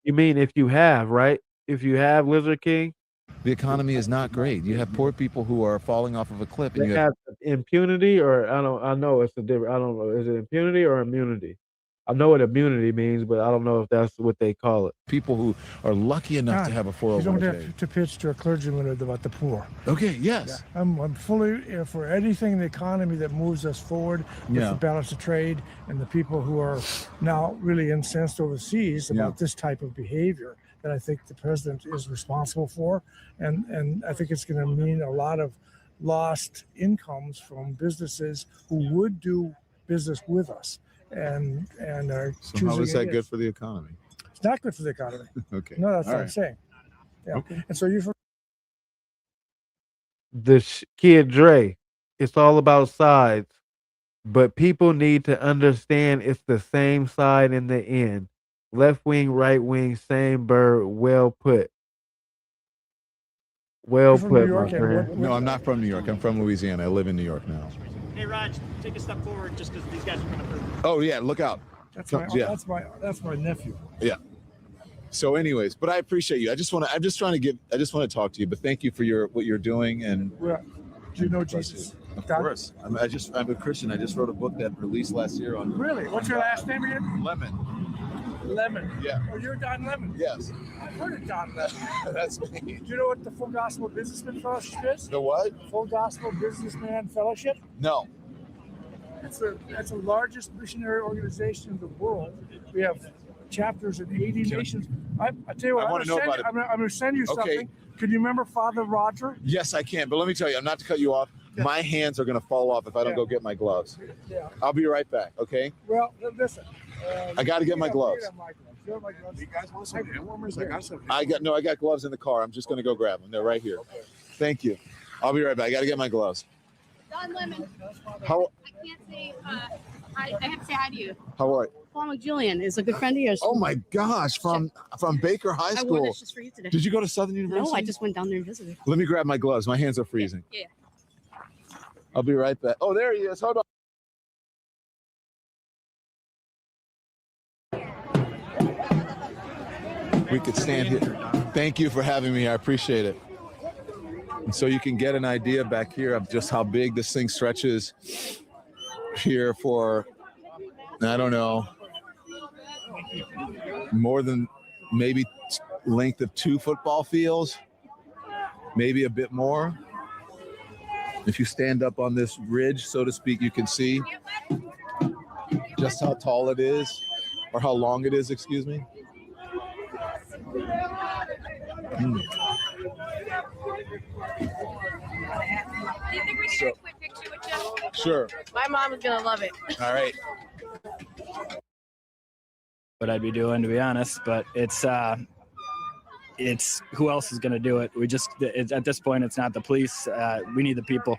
You mean if you have, right? If you have Lizard King, The economy is not great. You have poor people who are falling off of a cliff, and they you have have impunity, or I know it's a different. I don't know. Is it impunity or immunity? I know what immunity means, but I don't know if that's what they call it. people who are lucky enough to God, have a you don't 401k. have to pitch to a clergyman about the poor. Okay, yes. I'm fully for anything in the economy that moves us forward with Yeah. the balance of trade and the people who are now really incensed overseas about this type of behavior that I think the president is responsible for. And I think it's going to mean a lot of lost incomes from businesses who would do business with us and are So choosing how is that good against. for the economy? It's not good for the economy. Okay. No, that's All what I'm right. saying. Yeah. Okay. And so you Kid Dre, it's all about sides, but people need to understand it's the same side in the end. Left wing, right wing, same bird. Well put. Well You're from New put, York, my and friend. No, I'm not from New York. I'm from Louisiana. I live in New York now. Hey, Raj, take a step forward just because these guys are going to prove it. Oh yeah, look out. That's Yeah. that's my nephew. Yeah. So, anyways, but I appreciate you. I just want to talk to you. But thank you for what you're doing. And Well, do you know Jesus? of course, I'm a Christian. I just wrote a book that released last year on. Really? What's your last name again? Lemon. Lemon. Yeah. Oh, you're Don Lemon. Yes. I've heard of Don Lemon. That's me. Do you know what the Full Gospel Businessman Fellowship is? The what? Full Gospel Businessman Fellowship. No. That's the largest missionary organization in the world. We have chapters in 80 nations. I tell you what, I wanna know about it. I'm going to send you Okay. something. Can you remember Father Roger? Yes, I can. But let me tell you, I'm not to cut you off. My hands are going to fall off if I don't go get my gloves. Yeah. I'll be right back. Okay. Well, listen. I got to get my gloves. You guys want some hand warmers? I got some. I got gloves in the car. I'm just going to go grab them. They're right here. Thank you. I'll be right back. I got to get my gloves. Don Lemon. How I can't say I have to say hi to you. how are you? Paul McJulian is a good friend of yours. Oh my gosh, from Baker High I wore School. this just for you today. Did you go to Southern University? No, I just went down there and visited. Let me grab my gloves. My hands are freezing. Yeah. I'll be right back. Oh, there he is. Hold on. We could stand here. Thank you for having me. I appreciate it. And so you can get an idea back here of just how big this thing stretches here for, I don't know, more than maybe length of 2 football fields, maybe a bit more. If you stand up on this ridge, so to speak, you can see just how tall it is, or how long it is, excuse me. Do you think we can So- take a quick picture with you? Sure. My mom is gonna love it. All right. What I'd be doing, to be honest, but it's who else is going to do it? At this point, it's not the police. We need the people.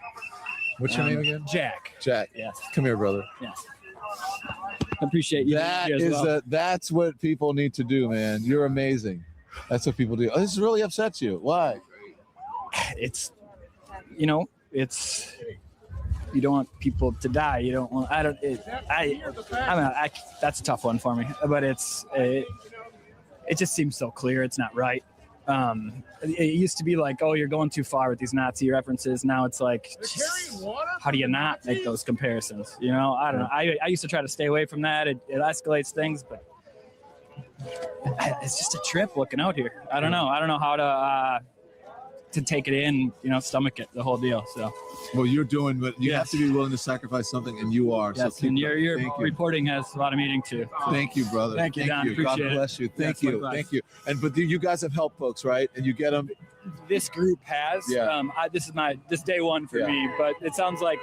What's your name again? Jack. Jack. Yes. Come here, brother. Yes. I appreciate you. That as is well. that's what people need to do, man. You're amazing. That's what people do. Oh, this really upsets you. Why? It's, you know, it's, you don't want people to die. You don't want, that's a tough one for me, but it just seems so clear. It's not right. It used to be like, oh, you're going too far with these Nazi references. Now it's like, how do you not make those comparisons? You know, I don't know. I used to try to stay away from that. It escalates things, but it's just a trip looking out here. I don't know. I don't know how to take it in, you know, stomach it, the whole deal. So, well, you're doing, but you have to be willing to sacrifice something, and you are. Yes, so and your reporting has a lot of meaning too. Thank you, brother. Thank you, Don. Appreciate God bless you. Thank you. Thank you. And but you guys have helped folks, right? And you get them. This group has. Yeah. This day one for me, but it sounds like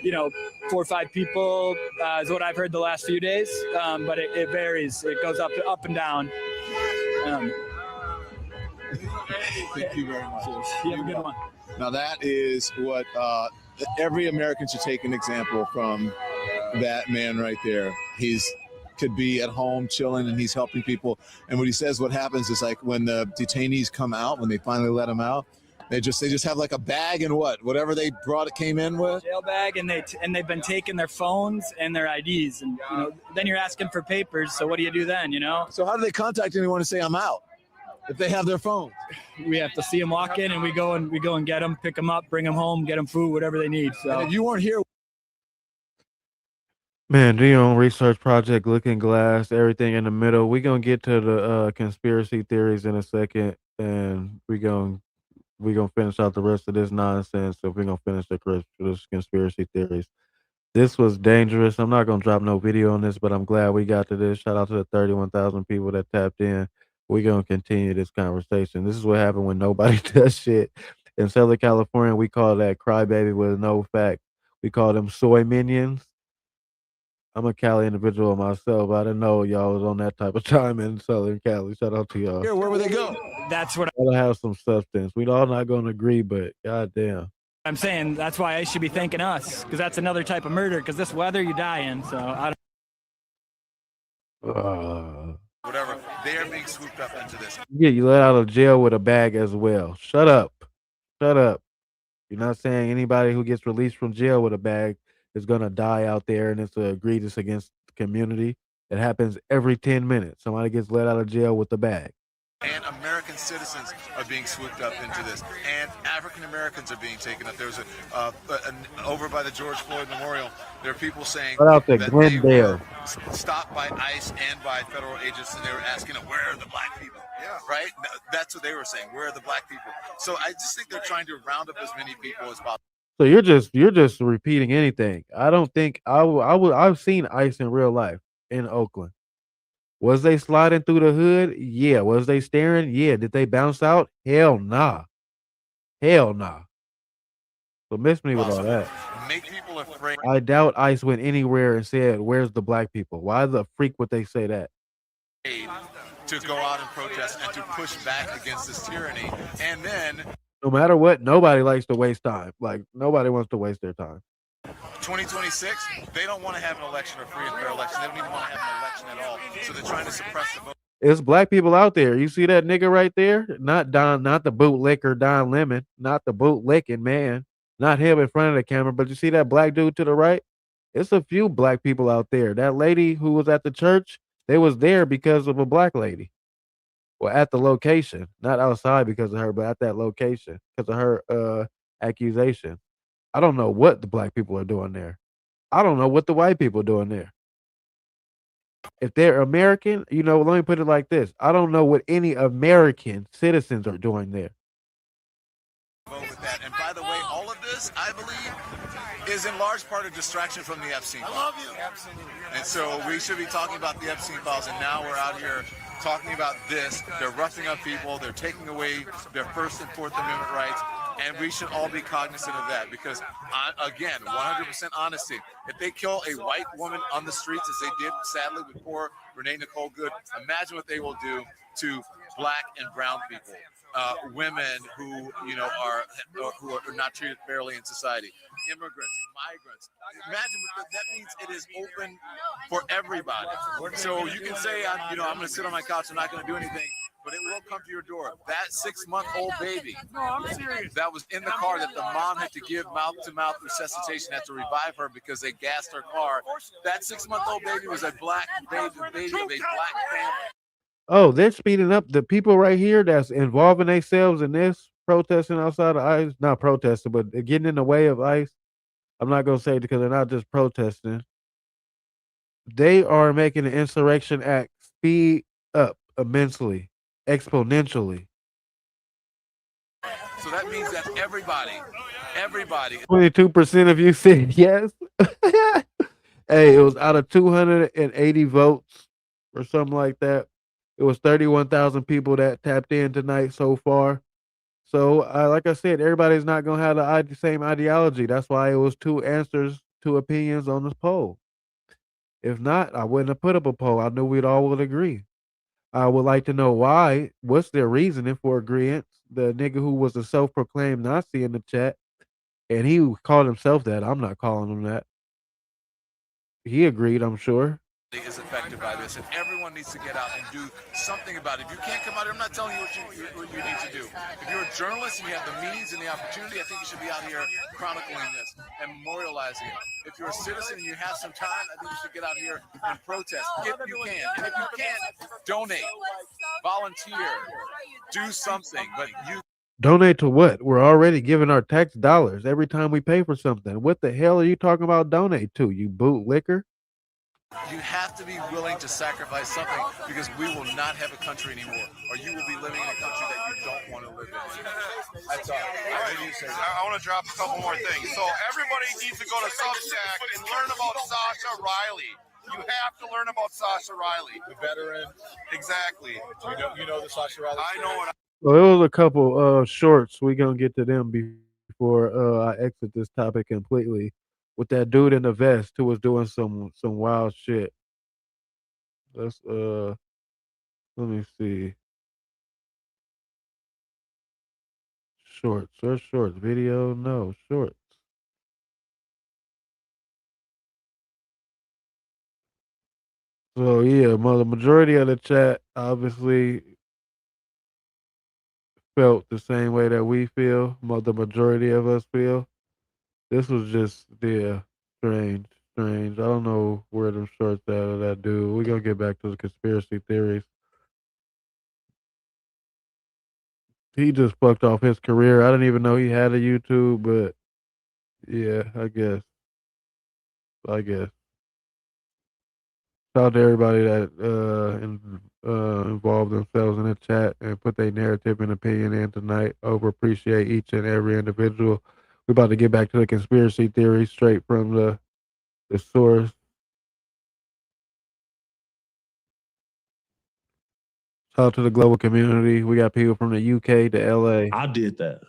you know, 4 or 5 people is what I've heard the last few days. But it varies. It goes up and down. Thank you very much. You have a good one. Now that is what every American should take an example from that man right there. He's could be at home chilling and he's helping people. And what he says, what happens is like when the detainees come out, when they finally let them out, they just have like a bag and whatever they came in with. Jail bag, and they've been taking their phones and their IDs, and you know, then you're asking for papers. So what do you do then? You know. So how do they contact anyone to say I'm out? If they have their phone, we have to see them walk in, and we go and get them, pick them up, bring them home, get them food, whatever they need. So and if you weren't here, man, do your own research project, Looking Glass, everything in the middle. We're gonna get to the conspiracy theories in a second, and we're gonna finish out the rest of this nonsense. So we're gonna finish this conspiracy theories. This was dangerous. I'm not gonna drop no video on this, but I'm glad we got to this. Shout out to the 31,000 people that tapped in. We're gonna continue this conversation. This is what happened when nobody does shit. In Southern California, we call that crybaby with no fact. We call them soy minions. I'm a Cali individual myself. I didn't know y'all was on that type of time in Southern Cali. Shout out to y'all. where would they go? That's what Gotta have some substance. We all not gonna agree, but goddamn. I'm saying. That's why I should be thanking us, because that's another type of murder. Because this weather you die in. So I don't. Whatever, they are being swooped up into this. Yeah, you let out of jail with a bag as well. Shut up. Shut up. You're not saying anybody who gets released from jail with a bag is gonna die out there and it's egregious against the community. It happens every 10 minutes. Somebody gets let out of jail with a bag. And American citizens are being swooped up into this, and African Americans are being taken up. There was over by the George Floyd Memorial. There are people saying Shout out to that Glendale. they were stopped by ICE and by federal agents, and they were asking, "Where are the black people?" Yeah, right. That's what they were saying. Where are the black people? So I just think they're trying to round up as many people as possible. So you're just repeating anything. I don't think I've seen ICE in real life in Oakland. Was they sliding through the hood? Yeah. Was they staring? Yeah. Did they bounce out? Hell nah. Hell nah. So miss me with all that. Make people afraid. I doubt ICE went anywhere and said, "Where's the black people?" Why the freak would they say that? To go out and protest and to push back against this tyranny, and then No matter what, nobody likes to waste time. Like nobody wants to waste their time. 2026, they don't want to have an election or free and fair election. They don't even want to have an election at all. So they're trying to suppress the vote. It's black people out there. You see that nigga right there? Not the bootlicker Don Lemon, not the bootlicking man, not him in front of the camera, but you see that black dude to the right? It's a few black people out there. That lady who was at the church, they was there because of a black lady. Well, at the location, not outside because of her, but at that location because of her accusation. I don't know what the black people are doing there. I don't know what the white people are doing there. If they're American, let me put it like this. I don't know what any American citizens are doing there. Vote with that. And by the way, all of this, I believe, is in large part a distraction from the Epstein files. I love you. Absolutely. And so we should be talking about the Epstein files, and now we're out here talking about this. They're roughing up people. They're taking away their First and Fourth Amendment rights. And we should all be cognizant of that because, again, 100% honesty. If they kill a white woman on the streets, as they did, sadly, with poor Renee Nicole Good, imagine what they will do to black and brown people, women who are not treated fairly in society, immigrants, migrants. Imagine that means it is open for everybody. So you can say, I'm going to sit on my couch, I'm not going to do anything. but it will come to your door. That 6-month-old baby. No, I'm serious. That was in the car that the mom had to give mouth-to-mouth resuscitation, had to revive her because they gassed her car. That 6-month-old baby was a black baby of a black family. Oh, they're speeding up. The people right here that's involving themselves in this, protesting outside of ICE, not protesting, but they're getting in the way of ICE. I'm not going to say it because they're not just protesting. They are making the insurrection act speed up immensely, exponentially. So that means that everybody. 22% of you said yes. Hey, it was out of 280 votes or something like that. It was 31,000 people that tapped in tonight so far. So, like I said, everybody's not going to have the same ideology. That's why it was 2 answers, 2 opinions on this poll. If not, I wouldn't have put up a poll. I knew we'd all would agree. I would like to know why. What's their reasoning for agreement? The nigga who was a self-proclaimed Nazi in the chat, and he called himself that. I'm not calling him that. He agreed, I'm sure. Is affected by this, and everyone needs to get out and do something about it. If you can't come out here, I'm not telling you what you need to do. If you're a journalist and you have the means and the opportunity, I think you should be out here chronicling this and memorializing it. If you're a citizen and you have some time, I think you should get out here and protest if you can. And if you can't, donate, volunteer, do something. But you Donate to what? We're already giving our tax dollars every time we pay for something. What the hell are you talking about donate to, you boot liquor? You have to be willing to sacrifice something because we will not have a country anymore, or you will be living in a country that you don't want to live in. That's all. I want to drop a couple more things. So everybody needs to go to Substack and learn about Sasha Riley. You have to learn about Sasha Riley, The veteran. exactly. You know the Sasha Riley. I know what. Well, it was a couple shorts. We're gonna get to them before I exit this topic completely. With that dude in the vest who was doing some wild shit. Let's let me see. Shorts, search shorts, video, no, shorts. So yeah, the majority of the chat obviously felt the same way that we feel. The majority of us feel. This was just strange. I don't know where them shorts at of that dude. We're gonna get back to the conspiracy theories. He just fucked off his career. I didn't even know he had a YouTube, but yeah, I guess. Shout out to everybody that involved themselves in the chat and put their narrative and opinion in tonight. Over appreciate each and every individual. We're about to get back to the conspiracy theory straight from the source. Shout out to the global community. We got people from the UK to LA. I did that.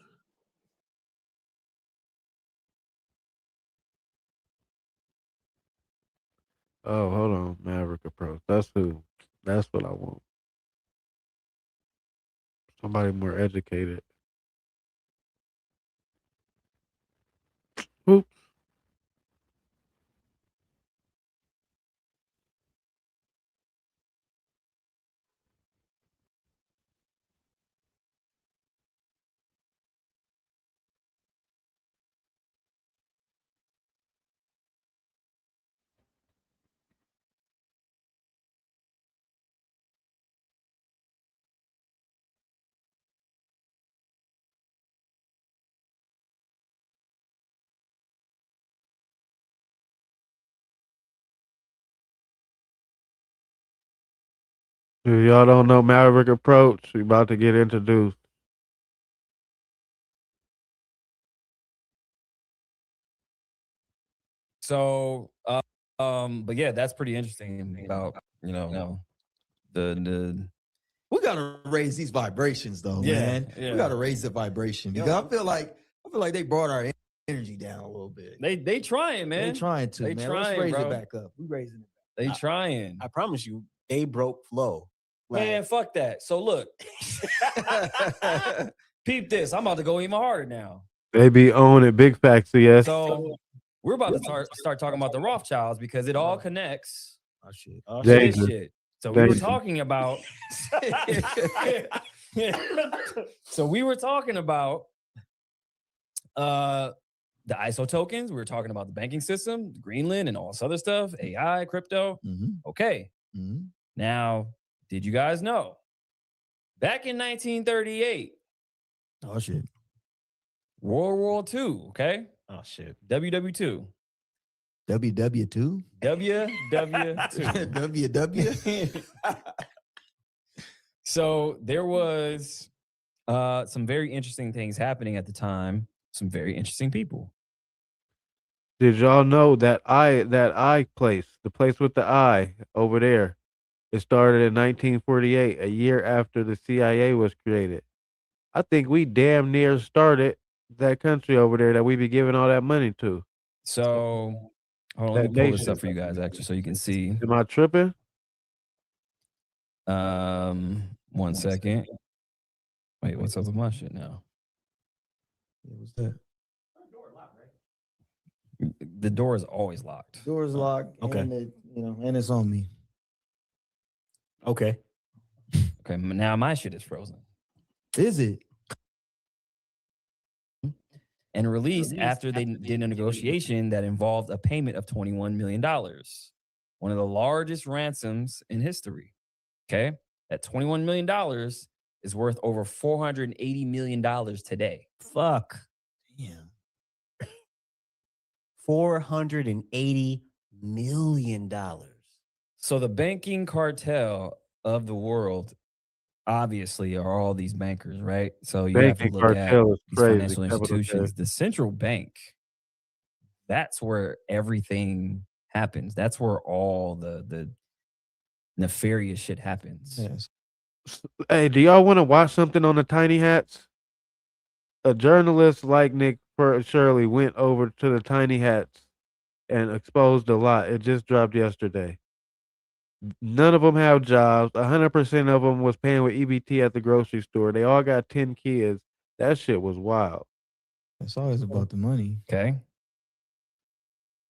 Oh, hold on. Maverick approach. That's who. That's what I want. Somebody more educated. Oops. If y'all don't know Maverick approach, we about to get introduced. So, but yeah, that's pretty interesting about the We gotta raise these vibrations, though, Yeah, man. yeah. We gotta raise the vibration because I feel like they brought our energy down a little bit. they trying, man. They trying to, They man. trying, Let's raise bro. it back up. We raising it. They trying. I promise you, they broke flow. Man, fuck that. So look, peep this. I'm about to go even harder now. They be on it. Big facts, yes. So we're about to start talking about the Rothschilds because it all connects. Oh shit. to this Danger. shit. So we were talking about. So we were talking about the ISO tokens. We were talking about the banking system, Greenland, and all this other stuff, AI, crypto. Okay. Now, did you guys know back in 1938? Oh shit. World War II. Okay. Oh shit. WW2. WW2? WW2. WW? So there was some very interesting things happening at the time. Some very interesting people. Did y'all know that I place, the place with the I over there, it started in 1948, a year after the CIA was created. I think we damn near started that country over there that we be giving all that money to. So hold on, let me pull this up for you guys actually so you can see. Am I tripping? 1 second. Wait, what's up with my shit now? What's that? The door is always locked. Door's locked. Okay. And it, and it's on me. Okay. Okay, now my shit is frozen. Is it? And released after they did a negotiation that involved a payment of $21 million. One of the largest ransoms in history. Okay. That $21 million is worth over $480 million today. Fuck. Damn. $480 million. So the banking cartel of the world obviously are all these bankers, right? So you have to Banking look at cartel is these crazy, financial capital institutions. K. The central bank, that's where everything happens. That's where all the nefarious shit happens. Yes. Hey, do y'all want to watch something on the Tiny Hats? A journalist like Nick Shirley went over to the Tiny Hats and exposed a lot. It just dropped yesterday. None of them have jobs. 100% of them was paying with EBT at the grocery store. They all got 10 kids. That shit was wild. It's always about the money. Okay.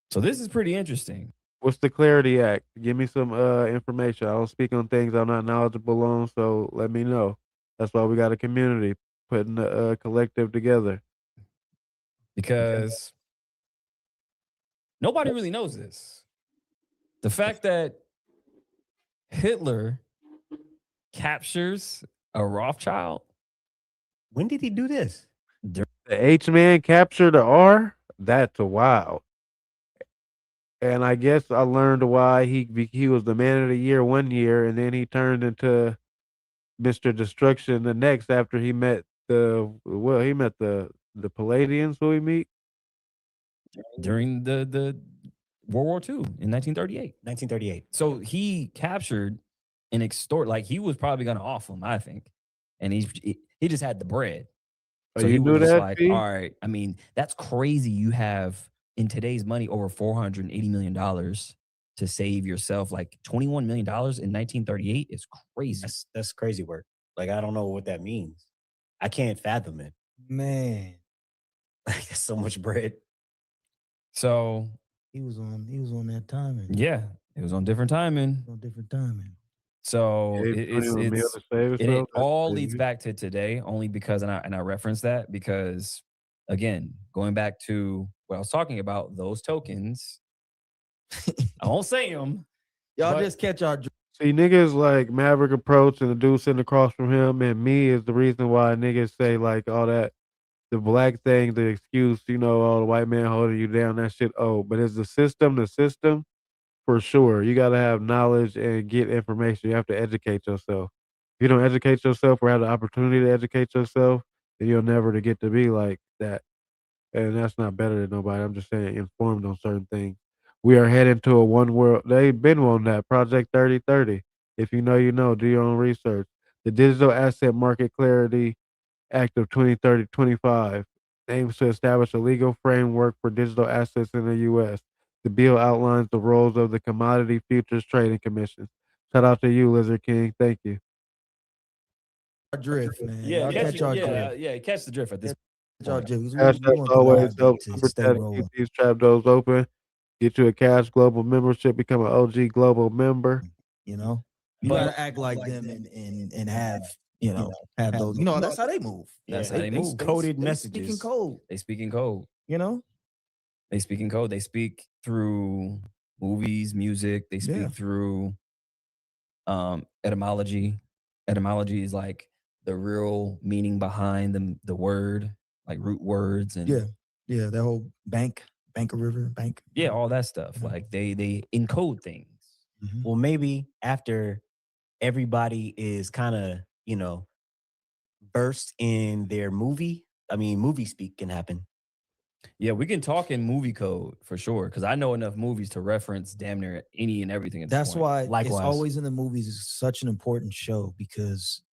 So this is pretty interesting. What's the Clarity Act? Give me some information. I don't speak on things I'm not knowledgeable on, so let me know. That's why we got a community putting a collective together. Because nobody really knows this. The fact that Hitler captures a Rothschild. When did he do this? The H-man captured the R? That's wild. And I guess I learned why he was the man of the year one year, and then he turned into Mr. Destruction the next after he met the Palladians who he meet During the World War II in 1938. 1938. So he captured and extort, like he was probably gonna off him, I think. And he just had the bread. Oh, So you he knew was just that, like, P? all right. I mean, that's crazy. You have in today's money over $480 million to save yourself. Like $21 million in 1938 is crazy. That's crazy work. Like, I don't know what that means. I can't fathom it. Man. Like, that's so much bread. So He was on that timing. yeah, it was on different timing. On different timing. So Gave it's 21 mil to save it himself? That's all crazy. leads back to today, only because and I reference that because again, going back to what I was talking about, those tokens. I won't say them. Y'all just catch our See, niggas like Maverick Approach and the dude sitting across from him and me is the reason why niggas say like all that, the black thing, the excuse, oh, the white man holding you down, that shit. Oh, but is the system, for sure. You got to have knowledge and get information. You have to educate yourself. If you don't educate yourself or have the opportunity to educate yourself, then you'll never get to be like that. And that's not better than nobody. I'm just saying informed on certain things. We are heading to a one world. They've been on that Project 3030. If you know, you know. Do your own research. The Digital Asset Market Clarity Act of 2025 aims to establish a legal framework for digital assets in the U.S. The bill outlines the roles of the Commodity Futures Trading Commission. Shout out to you, Lizard King. Thank you. drift, man. Yeah, Y'all catch our drift. yeah, catch the drift at this Catch our point. drift. We Cash want Apps the always live help to super stay chat and rolling. keep these trap doors open. Get you a Cash Global membership. Become an OG Global member. You know? You But- gotta act like them and have have those. That's how they move. That's how Yeah, they move. Coded They messages. speak Speaking code. They speak in code. You know. They speak in code. They speak through movies, music. They speak Yeah. through etymology. Etymology is like the real meaning behind the word, like root words and Yeah. That whole bank a river, bank. yeah, all that stuff. Like they encode things. Well, maybe after everybody is kind of, versed in their movie, movie speak can happen. Yeah, we can talk in movie code for sure. Because I know enough movies to reference damn near any and everything. At this That's point. why Likewise. it's always in the movies. It's such an important show because,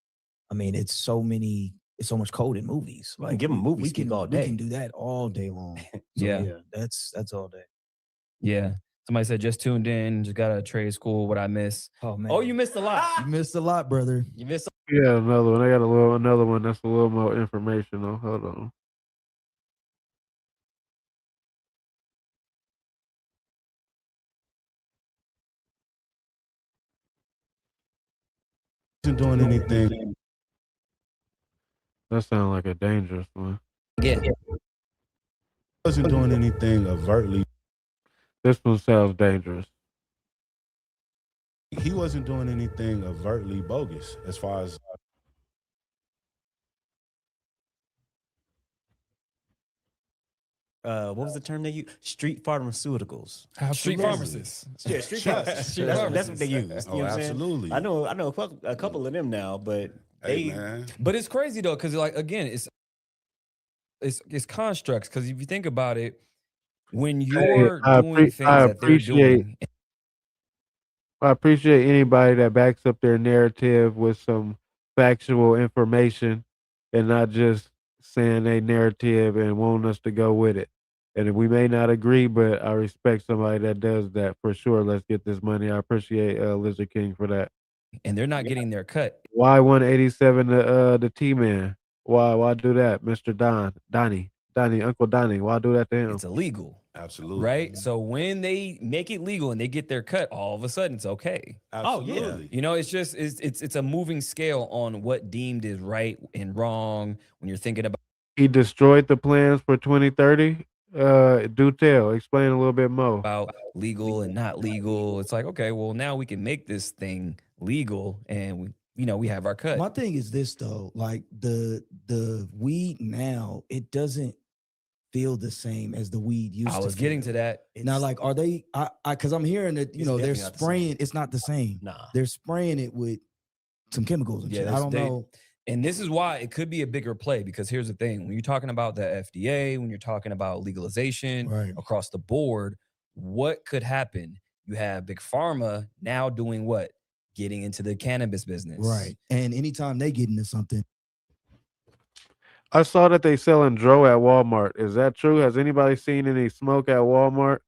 it's so much code in movies. Like give them movie speak all day. We can do that all day long. So, Yeah. that's all day. Yeah. Somebody said just tuned in, just got out of trade school. What I miss? Oh man. Oh, you missed a lot. You missed a lot, brother. You missed. Yeah, another one. I got another one that's a little more informational. Hold on. Wasn't doing anything. That sounds like a dangerous one. Yeah. Wasn't doing anything overtly. This one sounds dangerous. He wasn't doing anything overtly bogus as far as. What was the term they use? Street pharmaceuticals. Street pharmacists. Yeah, street Yes. pharmacists. Street That's what they use. pharmacists. You know what I'm saying? Absolutely. I know a couple of them now, but Hey, they. man. But it's crazy though, because like again, it's constructs. Because if you think about it, when you're doing things that they're doing, I appreciate anybody that backs up their narrative with some factual information and not just saying a narrative and wanting us to go with it. And we may not agree, but I respect somebody that does that for sure. Let's get this money. I appreciate Lizard King for that. and they're not getting their cut. Why 187 the T-Man? Why do that, Mr. Donnie, Uncle Donnie? Why do that to him? It's illegal. Absolutely. Right? So when they make it legal and they get their cut, all of a sudden it's okay. Absolutely. You know, it's a moving scale on what deemed is right and wrong when you're thinking about. He destroyed the plans for 2030. Do tell. Explain a little bit more about legal and not legal. It's like, okay, well now we can make this thing legal and we have our cut. My thing is this though, like the weed now, it doesn't feel the same as the weed used to. I was getting to that. Now, like, are they? Because I'm hearing that they're definitely not the spraying. It's not the same. Nah. They're spraying it with some chemicals and shit. I don't know. And this is why it could be a bigger play, because here's the thing. When you're talking about the FDA, when you're talking about legalization across the board, what could happen? You have Big Pharma now doing what? Getting into the cannabis business. Right. And anytime they get into something. I saw that they selling dro at Walmart. Is that true? Has anybody seen any smoke at Walmart?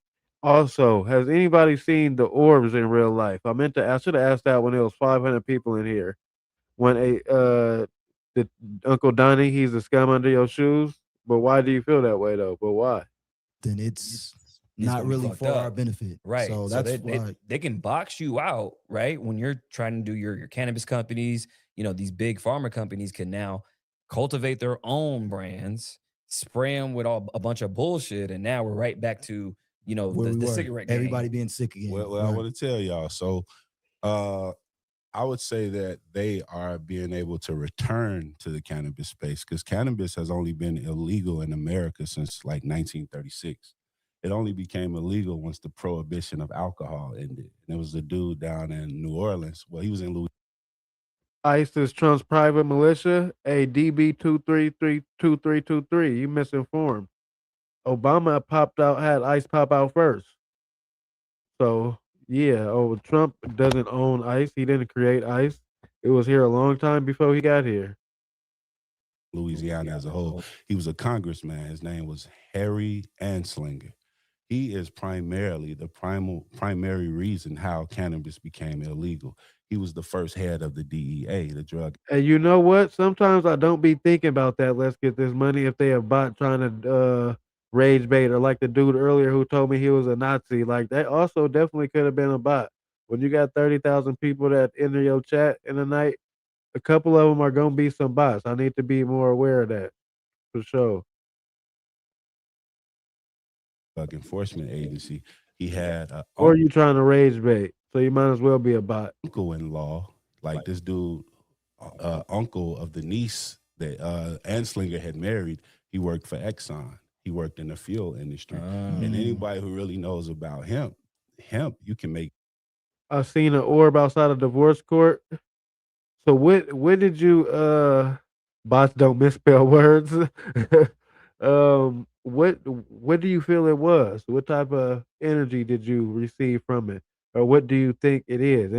Also, has anybody seen the orbs in real life? I should have asked that when there was 500 people in here. When the Uncle Donnie, he's the scum under your shoes. But why do you feel that way though? But why? Then it's not really for our benefit. Right. So that's why they can box you out, right? When you're trying to do your cannabis companies, these big pharma companies can now cultivate their own brands, spray them with a bunch of bullshit, and now we're right back to the cigarette game. Everybody being sick again. Well, I want to tell y'all. So, I would say that they are being able to return to the cannabis space because cannabis has only been illegal in America since like 1936. It only became illegal once the prohibition of alcohol ended. And it was a dude down in New Orleans. Well, he was in Louisiana. ICE is Trump's private militia. A DB232323. You misinformed. Obama had ICE pop out first. So yeah, Trump doesn't own ICE. He didn't create ICE. It was here a long time before he got here. Louisiana as a whole. He was a congressman. His name was Harry Anslinger. He is primarily the primary reason how cannabis became illegal. He was the first head of the DEA, the drug. And you know what? Sometimes I don't be thinking about that. Let's get this money. If they a bot trying to rage bait, or like the dude earlier who told me he was a Nazi, like that also definitely could have been a bot. When you got 30,000 people that enter your chat in a night, a couple of them are gonna be some bots. I need to be more aware of that for sure. Enforcement agency. He had a Or you trying to rage bait, so you might as well be a bot. uncle-in-law, like this dude, uncle of the niece that Anslinger had married. He worked for Exxon. He worked in the fuel industry. And anybody who really knows about hemp, you can make. I seen an orb outside of divorce court. So what did you bots don't misspell words? What do you feel it was? What type of energy did you receive from it? Or what do you think it is?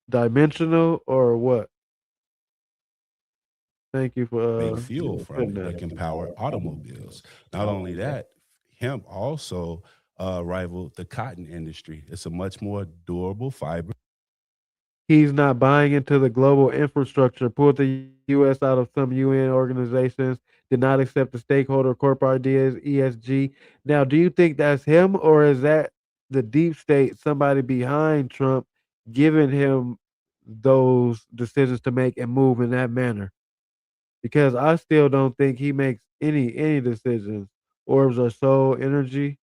Dimensional or what? Thank you for Make fuel from putting it that can power automobiles. Not only that, hemp also rivaled the cotton industry. It's a much more durable fiber. He's not buying into the global infrastructure, pulled the U.S. out of some UN organizations, did not accept the stakeholder corporate ideas, ESG. Now, do you think that's him or is that the deep state, somebody behind Trump, giving him those decisions to make and move in that manner? Because I still don't think he makes any decisions. Orbs are soul energy.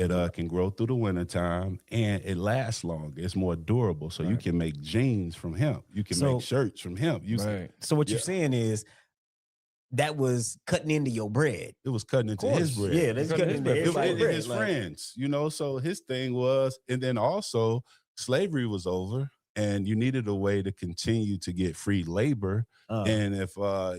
It can grow through the wintertime and it lasts longer. It's more durable. So you can make jeans from hemp. You can make shirts from hemp. So what you're saying is that was cutting into your bread. It was cutting into his bread. Yeah, that's cutting into everybody's bread. His friends, So his thing was, and then also slavery was over and you needed a way to continue to get free labor. And if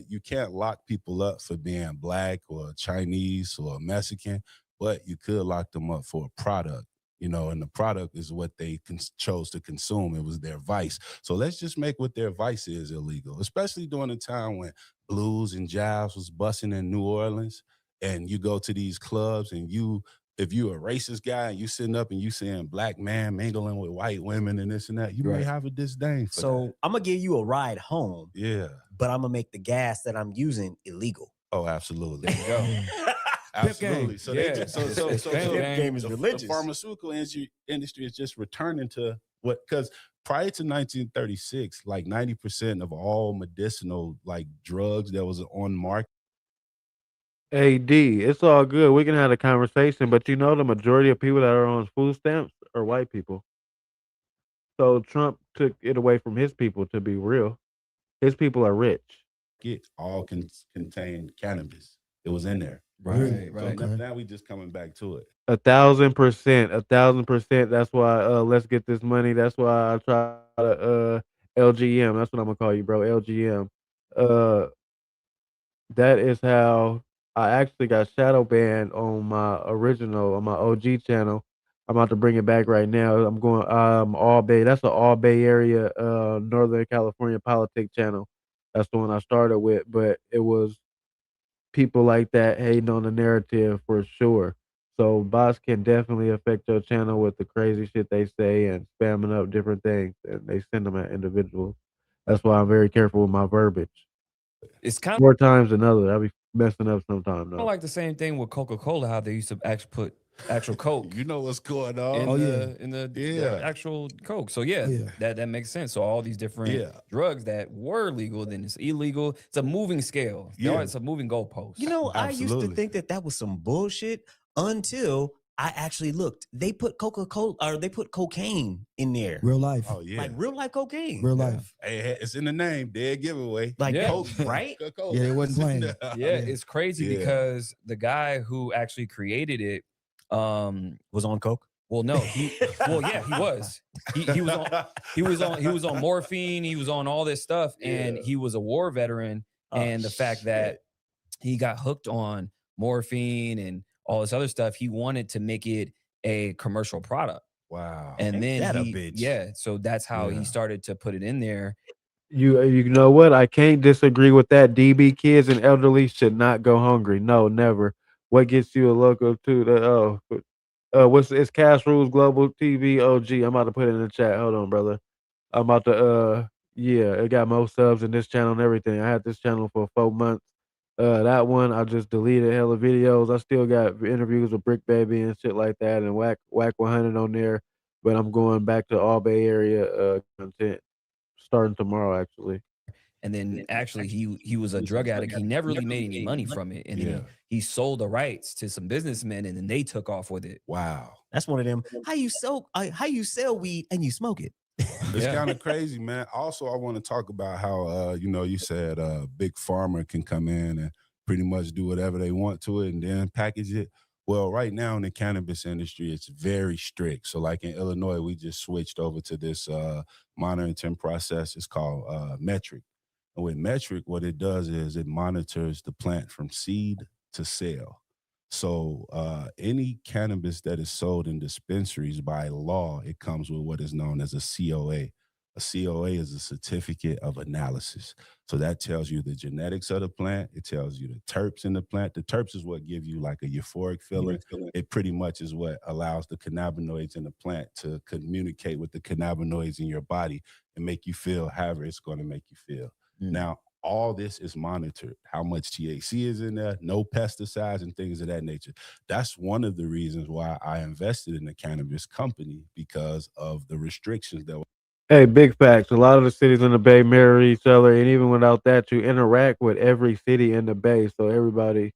you can't lock people up for being black or Chinese or Mexican, but you could lock them up for a product, and the product is what they chose to consume. It was their vice. So let's just make what their vice is illegal, especially during a time when blues and jazz was busting in New Orleans. And you go to these clubs and if you're a racist guy and you sitting up and you saying black man mingling with white women and this and that, you may have a disdain for that. I'm going to give you a ride home. Yeah. But I'm going to make the gas that I'm using illegal. Oh, absolutely. There you go. Absolutely. So Pimp game is religious. The pharmaceutical industry is just returning to because prior to 1936, like 90% of all medicinal drugs that was on market. AD, it's all good. We can have a conversation, but the majority of people that are on food stamps are white people. So Trump took it away from his people, to be real. His people are rich. It all contained cannabis. It was in there. Right. So now we just coming back to it. 1,000%. That's why let's get this money. That's why I try to LGM. That's what I'm gonna call you, bro. LGM. That is how I actually got shadow banned on my OG channel. I'm about to bring it back right now. I'm going all Bay. That's an all Bay Area Northern California politic channel. That's the one I started with, but it was people like that hating on the narrative for sure. So bots can definitely affect your channel with the crazy shit they say and spamming up different things, and they send them at individuals. That's why I'm very careful with my verbiage. It's kind of more times than others. I'll be messing up sometimes. kind of like the same thing with Coca-Cola, how they used to actually put actual Coke. You know what's going on in the actual Coke. So that makes sense. So all these different drugs that were legal, then it's illegal. It's a moving scale. It's a moving goalpost. I used to think that was some bullshit until I actually looked. They put Coca-Cola or they put cocaine in there. Real life. Oh yeah. Like real life cocaine. Real life. Hey, it's in the name. Dead giveaway. Like Coke, right? Yeah, they wasn't playing. It's crazy because the guy who actually created it was on coke. Well, no, he was. He was on morphine. He was on all this stuff, and he was a war veteran. And the fact that he got hooked on morphine and all this other stuff, he wanted to make it a commercial product. Wow. And then so that's how he started to put it in there. You know what? I can't disagree with that. DB kids and elderly should not go hungry. No, never. What gets you a local to the it's Cash Rules Global TV OG. I'm about to put it in the chat. Hold on, brother. I'm about to it got more subs in this channel and everything. I had this channel for 4 months. That one I just deleted hella videos. I still got interviews with Brick Baby and shit like that, and Whack 100 on there. But I'm going back to all Bay Area content starting tomorrow, actually. And then actually he was a drug addict. He never really made any money from it. And then he sold the rights to some businessmen, and then they took off with it. Wow. That's one of them. How you sell weed and you smoke it? It's kind of crazy, man. Also, I want to talk about how you said big pharma can come in and pretty much do whatever they want to it and then package it. Well, right now in the cannabis industry, it's very strict. So like in Illinois, we just switched over to this monitoring process. It's called metric. And with metric, what it does is it monitors the plant from seed to sale. So any cannabis that is sold in dispensaries by law, it comes with what is known as a COA. A COA is a certificate of analysis. So that tells you the genetics of the plant. It tells you the terps in the plant. The terps is what give you like a euphoric feeling. It pretty much is what allows the cannabinoids in the plant to communicate with the cannabinoids in your body and make you feel however it's going to make you feel. Now, all this is monitored. How much THC is in there, no pesticides and things of that nature. That's one of the reasons why I invested in a cannabis company, because of the restrictions that were. Hey, big facts. A lot of the cities in the Bay mirror each other, and even without that, you interact with every city in the Bay. So everybody,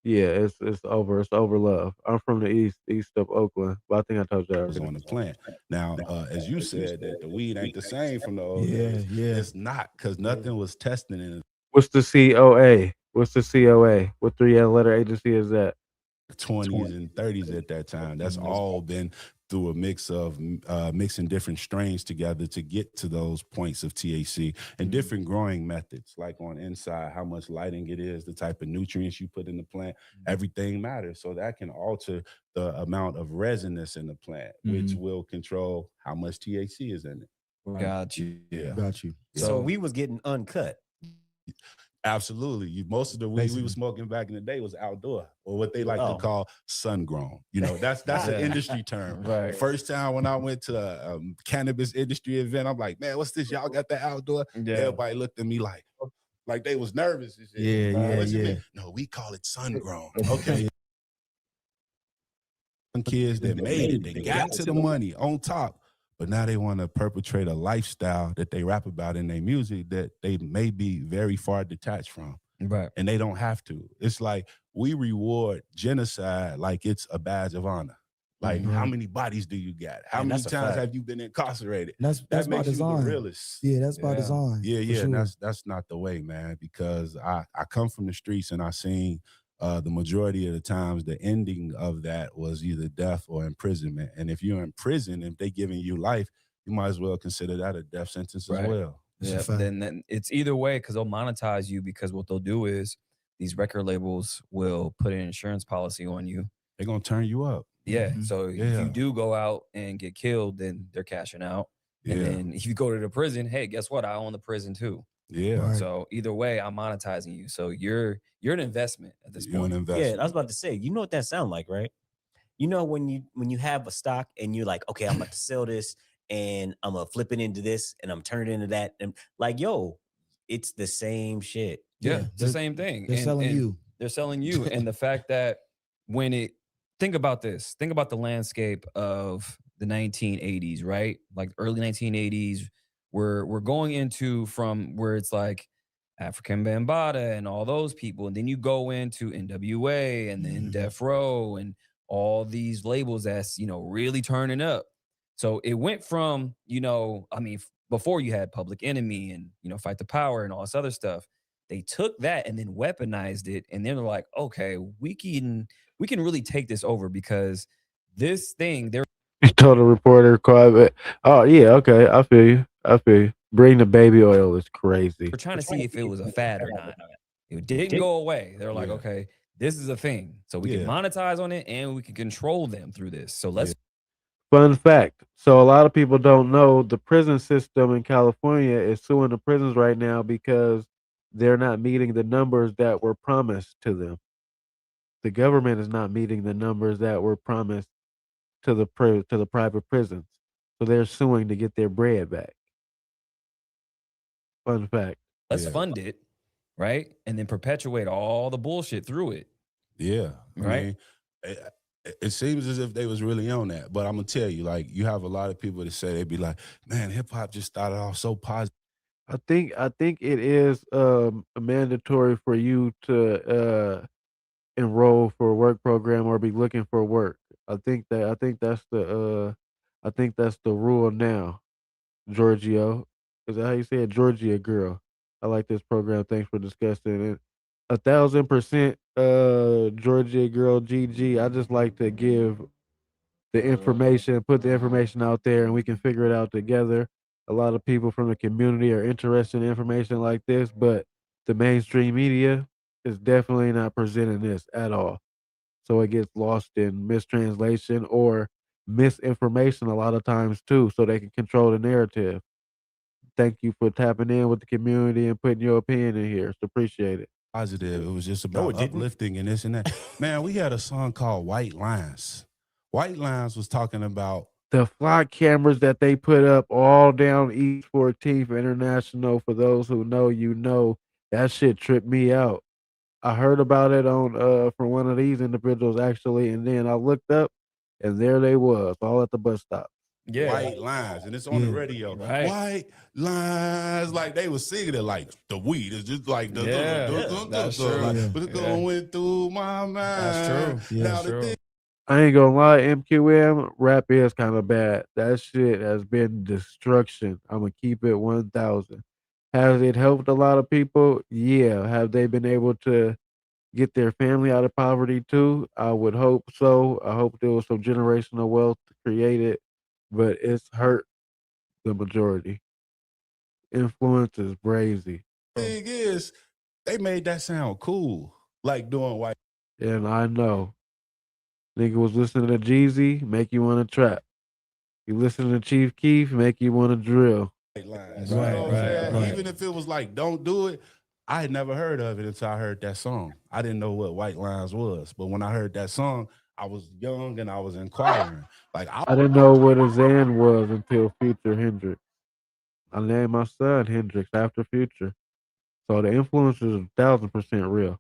yeah, it's over love. I'm from the east of Oakland, but I think I told you already. On the plant. Now, as you said, that the weed ain't the same from the old Yeah, days. yeah. It's not, because nothing was testing in What's the COA? What's the COA? What three-letter agency is that? the 20s and 30s at that time. That's all been through a mix of mixing different strains together to get to those points of THC and different growing methods, like on inside, how much lighting it is, the type of nutrients you put in the plant, everything matters. So that can alter the amount of resinous in the plant, which will control how much THC is in it. Got you. Yeah. Got you. So we was getting uncut. Absolutely. Most of the weed we were smoking back in the day was outdoor, or what they like to call sun grown. That's an industry term. Right. First time when I went to a cannabis industry event, I'm like, man, what's this? Y'all got that outdoor? Yeah. Everybody looked at me like they was nervous and shit. Yeah, What you yeah. mean? No, we call it sun grown. Okay. Kids that made it, they got to the money on top, but now they want to perpetrate a lifestyle that they rap about in their music that they may be very far detached from. Right. And they don't have to. It's like we reward genocide like it's a badge of honor. Like, how many bodies do you got? How many times have you been incarcerated? That's That by makes you the design. realest. Yeah, that's by design. Yeah, for yeah. sure. And that's not the way, man, because I come from the streets and I seen the majority of the times the ending of that was either death or imprisonment. And if you're in prison, if they giving you life, you might as well consider that a death sentence as well. Yeah, then it's either way, because they'll monetize you, because what they'll do is these record labels will put an insurance policy on you. They're going to turn you up. Yeah. So if you do go out and get killed, then they're cashing out. And then if you go to the prison, hey, guess what? I own the prison too. Yeah. Right. So either way, I'm monetizing you. So you're an investment at this point. Yeah, I was about to say, you know what that sound like, right? You know when you have a stock and you're like, okay, I'm about to sell this and I'm gonna flip it into this and I'm turning it into that, and like, yo, it's the same shit. Yeah, it's the same thing. They're selling you. They're selling you. And the fact that think about this, think about the landscape of the 1980s, right? Like early 1980s, we're going into from where it's like African Bambaataa and all those people. And then you go into NWA and then Death Row and all these labels that's, really turning up. So it went from, before you had Public Enemy and, Fight the Power and all this other stuff, they took that and then weaponized it. And then they're like, okay, we can really take this over, because this thing, Total Reporter, Quiet. Oh yeah, okay, I feel you. Bring the baby oil is crazy. we're trying to see if it was a fad or not. It didn't go away. They're like, okay, this is a thing. So we can monetize on it and we can control them through this. So let's. Fun fact. So a lot of people don't know the prison system in California is suing the prisons right now because they're not meeting the numbers that were promised to them. The government is not meeting the numbers that were promised to the private prisons. So they're suing to get their bread back. Fun fact. Let's fund it right? And then perpetuate all the bullshit through it. Yeah. Right. I mean, it seems as if they was really on that. But I'm going to tell you, like, you have a lot of people that say, they be like, man, hip hop just started off so positive. I think it is mandatory for you to enroll for a work program or be looking for work. I think that's the rule now. Giorgio, is that how you say it? Georgia girl. I like this program. Thanks for discussing it. 1,000%, Georgia girl GG. I just like to give the information, put the information out there, and we can figure it out together. A lot of people from the community are interested in information like this, but the mainstream media is definitely not presenting this at all. So it gets lost in mistranslation or misinformation a lot of times too, so they can control the narrative. Thank you for tapping in with the community and putting your opinion in here. It's appreciated. Positive. It was just No, about it didn't. uplifting and this and that. Man, we had a song called White Lines. White Lines was talking about The flock cameras that they put up all down East 14th International, for those who know, you know, that shit tripped me out. I heard about it on from one of these individuals actually, and then I looked up and there they was, all at the bus stop. Yeah. White Lines, and it's on the radio. Right. White Lines, like they was singing it like the weed is just like the that's true. like, but it's going through my mind. That's true. Now That's the true. thing, I ain't gonna lie, MQM rap is kind of bad. That shit has been destruction. I'm gonna keep it 1,000. Has it helped a lot of people? Yeah. Have they been able to get their family out of poverty too? I would hope so. I hope there was some generational wealth created, but it's hurt the majority. Influence is crazy. thing is, they made that sound cool, like doing white. And I know. Nigga was listening to Jeezy, make you want to trap. You listen to Chief Keef, make you want to drill. Lines. You know what I'm saying? Even if it was like, don't do it, I had never heard of it until I heard that song. I didn't know what White Lines was, but when I heard that song, I was young and I was inquiring. Like I didn't know what a Zan was until Future Hendrix. I named my son Hendrix after Future. So the influence is 1,000% real.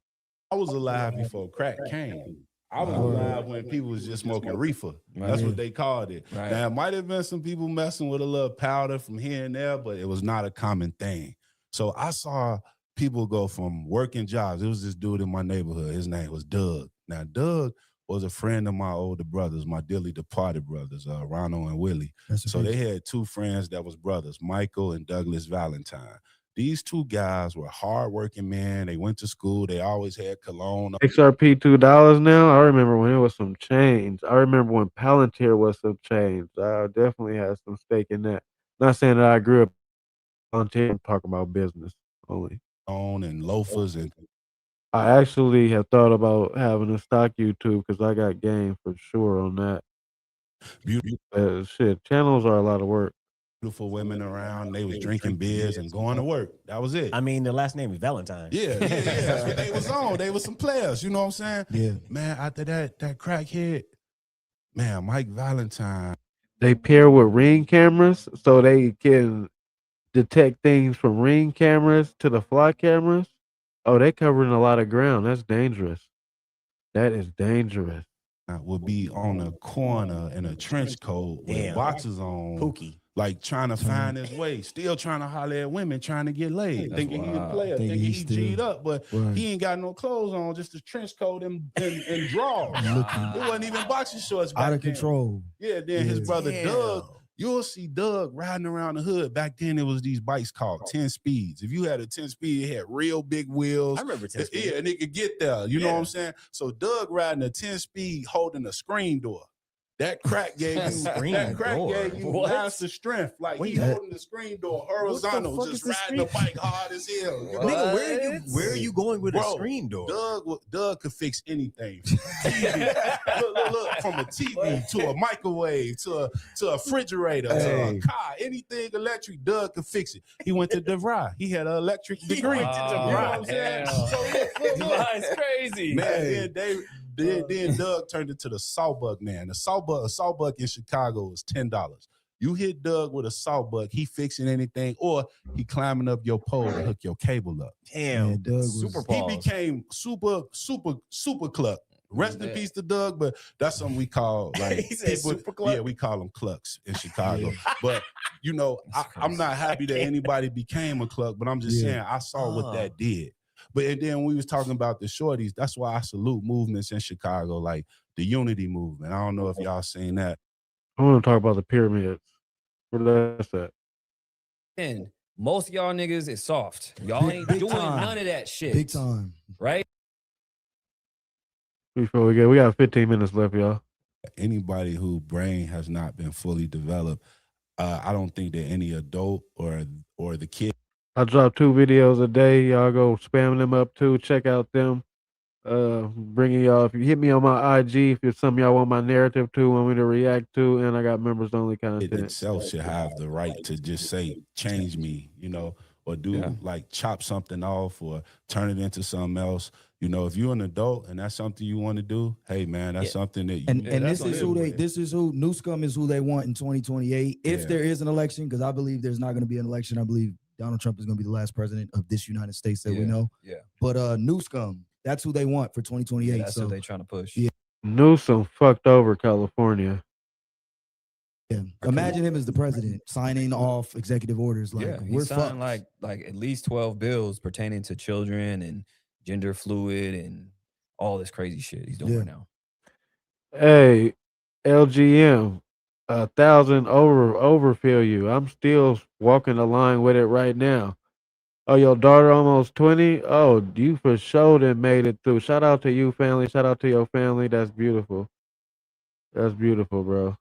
I was alive before crack came. I was alive when people was just smoking reefer. That's what they called it. Right. Now, it might have been some people messing with a little powder from here and there, but it was not a common thing. So I saw people go from working jobs. It was this dude in my neighborhood. His name was Doug. Now, Doug was a friend of my older brothers, my dearly departed brothers, Ronald and Willie. So they had two friends that was brothers, Michael and Douglas Valentine. These two guys were hardworking men. They went to school. They always had cologne. XRP $2 now. I remember when it was some change. I remember when Palantir was some change. I definitely had some stake in that. Not saying that I grew up Palantir. I'm talking about business only. And loafers and I actually have thought about having a stock YouTube because I got game for sure on that. Shit, channels are a lot of work. Beautiful women around. They was drinking beers and going to work. That was it. I mean, the last name is Valentine. Yeah. That's what they was on. They was some players. You know what I'm saying? Yeah. Man, after that crackhead, man, Mike Valentine. They pair with Ring cameras so they can detect things from Ring cameras to the flock cameras. Oh, they covering a lot of ground. That's dangerous. That is dangerous. Would be on a corner in a trench coat with boxes on. Pookie. Like trying to find his way, still trying to holler at women, trying to get laid, thinking he a player, thinking he G'd up, but he ain't got no clothes on, just a trench coat and drawers. It wasn't even boxer shorts back Out of then. control. Yeah, then his brother Doug, you'll see Doug riding around the hood. Back then, it was these bikes called 10 speeds. If you had a 10 speed, it had real big wheels. I remember 10 speed. Yeah, and it could get there. You know what I'm saying? So Doug riding a 10 speed, holding a screen door. That crack gave you master strength. Like he holding the screen door horizontal, just riding the bike hard as hell. You know? Nigga, where are you going with a screen door? Doug could fix anything. From a TV, look, from a TV to a microwave to a refrigerator to a car, anything electric, Doug could fix it. He went to DeVry. He had an electric degree. You know what I'm saying? So That's crazy. Man, then Doug turned into the Sawbuck man. The Sawbuck in Chicago was $10. You hit Doug with a salt buck, he fixing anything, or he climbing up your pole to hook your cable up. Damn, Yeah, Doug super was. He pause. became super cluck. Rest in peace to Doug, but that's something we call like He said super cluck? Yeah, we call them clucks in Chicago. But you know, I'm not happy that anybody became a cluck, but I'm just saying I saw what that did. But and then we was talking about the shorties. That's why I salute movements in Chicago, like the unity movement. I don't know if y'all seen that. I want to talk about the pyramids. Where that's at? And most of y'all niggas is soft. Y'all ain't Big doing time. none of that shit. Big time. Right? Before we got 15 minutes left, y'all. Anybody whose brain has not been fully developed, I don't think that any adult or the kid. I drop 2 videos a day. Y'all go spam them up too. Check out them. Bringing y'all. If you hit me on my IG, if it's something y'all want my narrative to, want me to react to, and I got members only content. It itself should have the right to just say, change me, or do like chop something off or turn it into something else. If you're an adult and that's something you want to do, hey man, that's something that you And this is who Newscomb is who they want in 2028. If there is an election, because I believe there's not going to be an election. I believe Donald Trump is going to be the last president of this United States that we know. Yeah. But Newscomb, that's who they want for 2028. That's what they trying to push. Yeah. Newsom fucked over California. Yeah. Imagine him as the president signing off executive orders. Like Yeah, we're he signed fucked. like at least 12 bills pertaining to children and gender fluid and all this crazy shit he's doing right now. Hey, LGM, 1,000 overfill you. I'm still walking the line with it right now. Oh, your daughter almost 20? Oh, you for sure done made it through. Shout out to you, family. Shout out to your family. That's beautiful. That's beautiful, bro.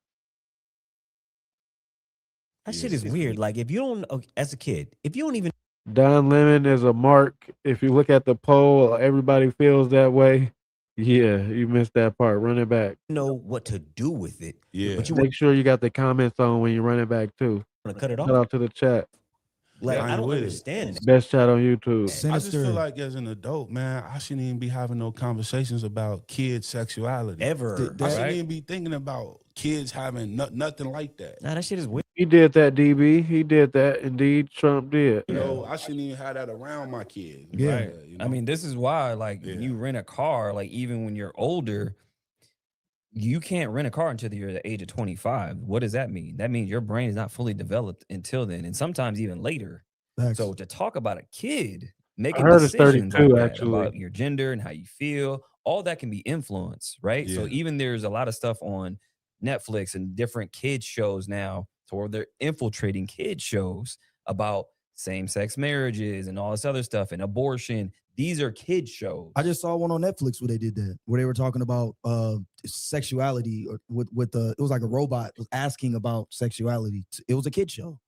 That shit is weird. Like if you don't, as a kid, if you don't even Don Lemon is a mark. If you look at the poll, everybody feels that way. Yeah, you missed that part. Run it back. know what to do with it, but you Make sure you got the comments on when you run it back too. want to cut it Shout off. out to the chat. Like I I ain't don't with it. understand it. Best chat on YouTube. I just feel like as an adult, man, I shouldn't even be having no conversations about kids' sexuality. Ever. I shouldn't even be thinking about kids having nothing like that. Nah, that shit is weird. He did that, DB. He did that. Indeed, Trump did. I shouldn't even have that around my kids. Yeah. Right? I mean, this is why, like, when you rent a car, like, even when you're older, you can't rent a car until you're the age of 25. What does that mean? That means your brain is not fully developed until then, and sometimes even later. Facts. So to talk about a kid making heard it's decisions 32 like that actually. about your gender and how you feel, all that can be influenced, right? So Yeah. even there's a lot of stuff on Netflix and different kids shows now, to where they're infiltrating kids shows about same-sex marriages and all this other stuff and abortion. These are kid shows. I just saw one on Netflix where they did that, where they were talking about sexuality or with it was like a robot was asking about sexuality. It was a kid show.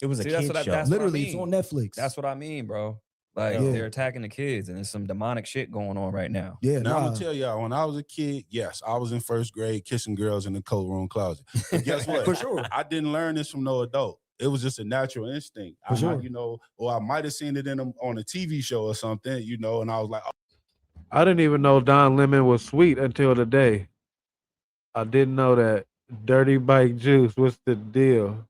It was a See, that's kid what I- show. that's what I Literally, it's mean. on Netflix. That's what I mean, bro. Like Yeah. they're attacking the kids, and there's some demonic shit going on right now. Yeah, Now I'm nah. gonna tell y'all, when I was a kid, yes, I was in first grade kissing girls in the coat room closet. But guess what? For sure. I didn't learn this from no adult. It was just a natural instinct. For sure. Or I might have seen it on a TV show or something, and I was like, I didn't even know Don Lemon was sweet until today. I didn't know that. Dirty Bike Juice, what's the deal?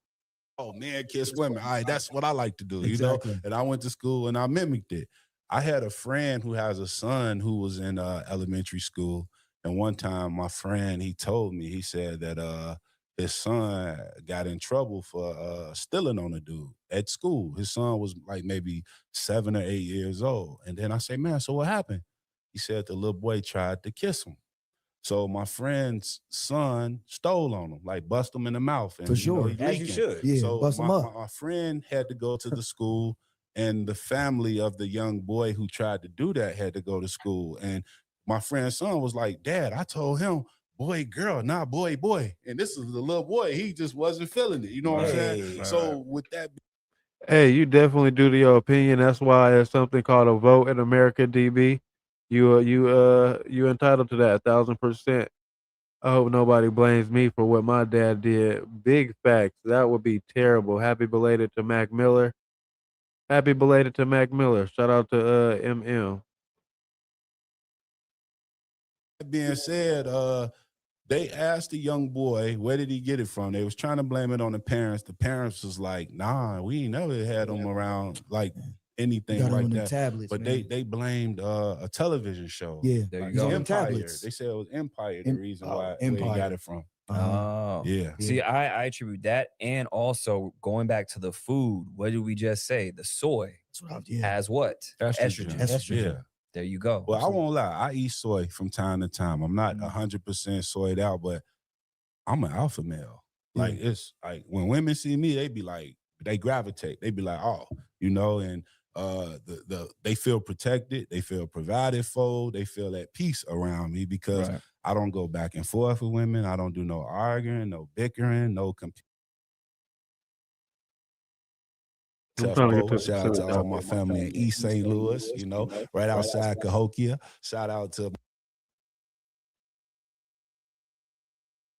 oh, men kiss women. All right, that's what I like to do, Exactly. And I went to school and I mimicked it. I had a friend who has a son who was in elementary school. And one time my friend, he told me, he said that his son got in trouble for stealing on a dude at school. His son was like maybe 7 or 8 years old. And then I say, man, so what happened? He said the little boy tried to kiss him. So my friend's son stole on him, like bust him in the mouth. And, For sure. he As you leaking. should. Yeah, So bust 'em up. my friend had to go to the school, and the family of the young boy who tried to do that had to go to school. And my friend's son was like, Dad, I told him, boy, girl, not boy, boy. And this is the little boy. He just wasn't feeling it. You know what I'm saying? Right. So with that, Hey, you definitely do to your opinion. That's why there's something called a vote in America, DB. You entitled to that 1,000%. I hope nobody blames me for what my dad did. Big facts. That would be terrible. Happy belated to Mac Miller. Happy belated to Mac Miller. Shout out to MM. being said, They asked the young boy, where did he get it from? They was trying to blame it on the parents. The parents was like, nah, we ain't never had them around like anything Got like on the that. tablets, But man. they blamed a television show. Yeah, There you Like go. Empire. Tablets. They said it was Empire the reason why where he Empire. got it from. Oh, Yeah. See, I attribute that, and also going back to the food. What did we just say? The soy has what? Estrogen. Yeah. There you go. Well, I won't lie. I eat soy from time to time. I'm not 100% soyed out, but I'm an alpha male. Like it's like when women see me, they be like, they gravitate. They be like, oh, you know, and they feel protected, they feel provided for, they feel at peace around me because I don't go back and forth with women. I don't do no arguing, no bickering, no Shout out to all my family in East St. Louis, you know, right outside Cahokia. Shout out to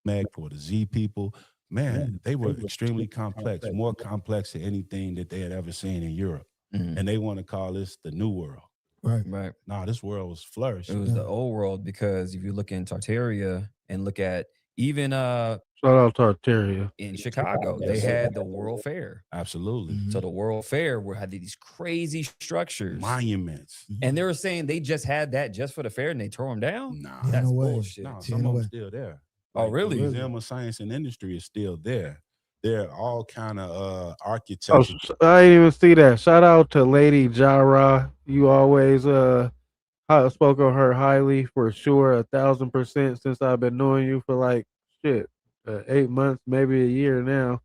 Meg for the Z people. Man, they were extremely complex, more complex than anything that they had ever seen in Europe. And they want to call this the new world. Right. Nah, this world was flourishing. It was the old world because if you look in Tartaria and look at even Shout out Tartaria. in Chicago, they had the World Fair. Absolutely. So the World Fair had these crazy structures, monuments, and they were saying they just had that just for the fair and they tore them down. Nah, that's no way. bullshit. No, some of them still there. Oh, Like, really? The Museum of Science and Industry is still there. They're all kind of Oh, architecture. I didn't even see that. Shout out to Lady Jara. You always spoke on her highly for sure, 1,000% since I've been knowing you for like 8 months, maybe a year now.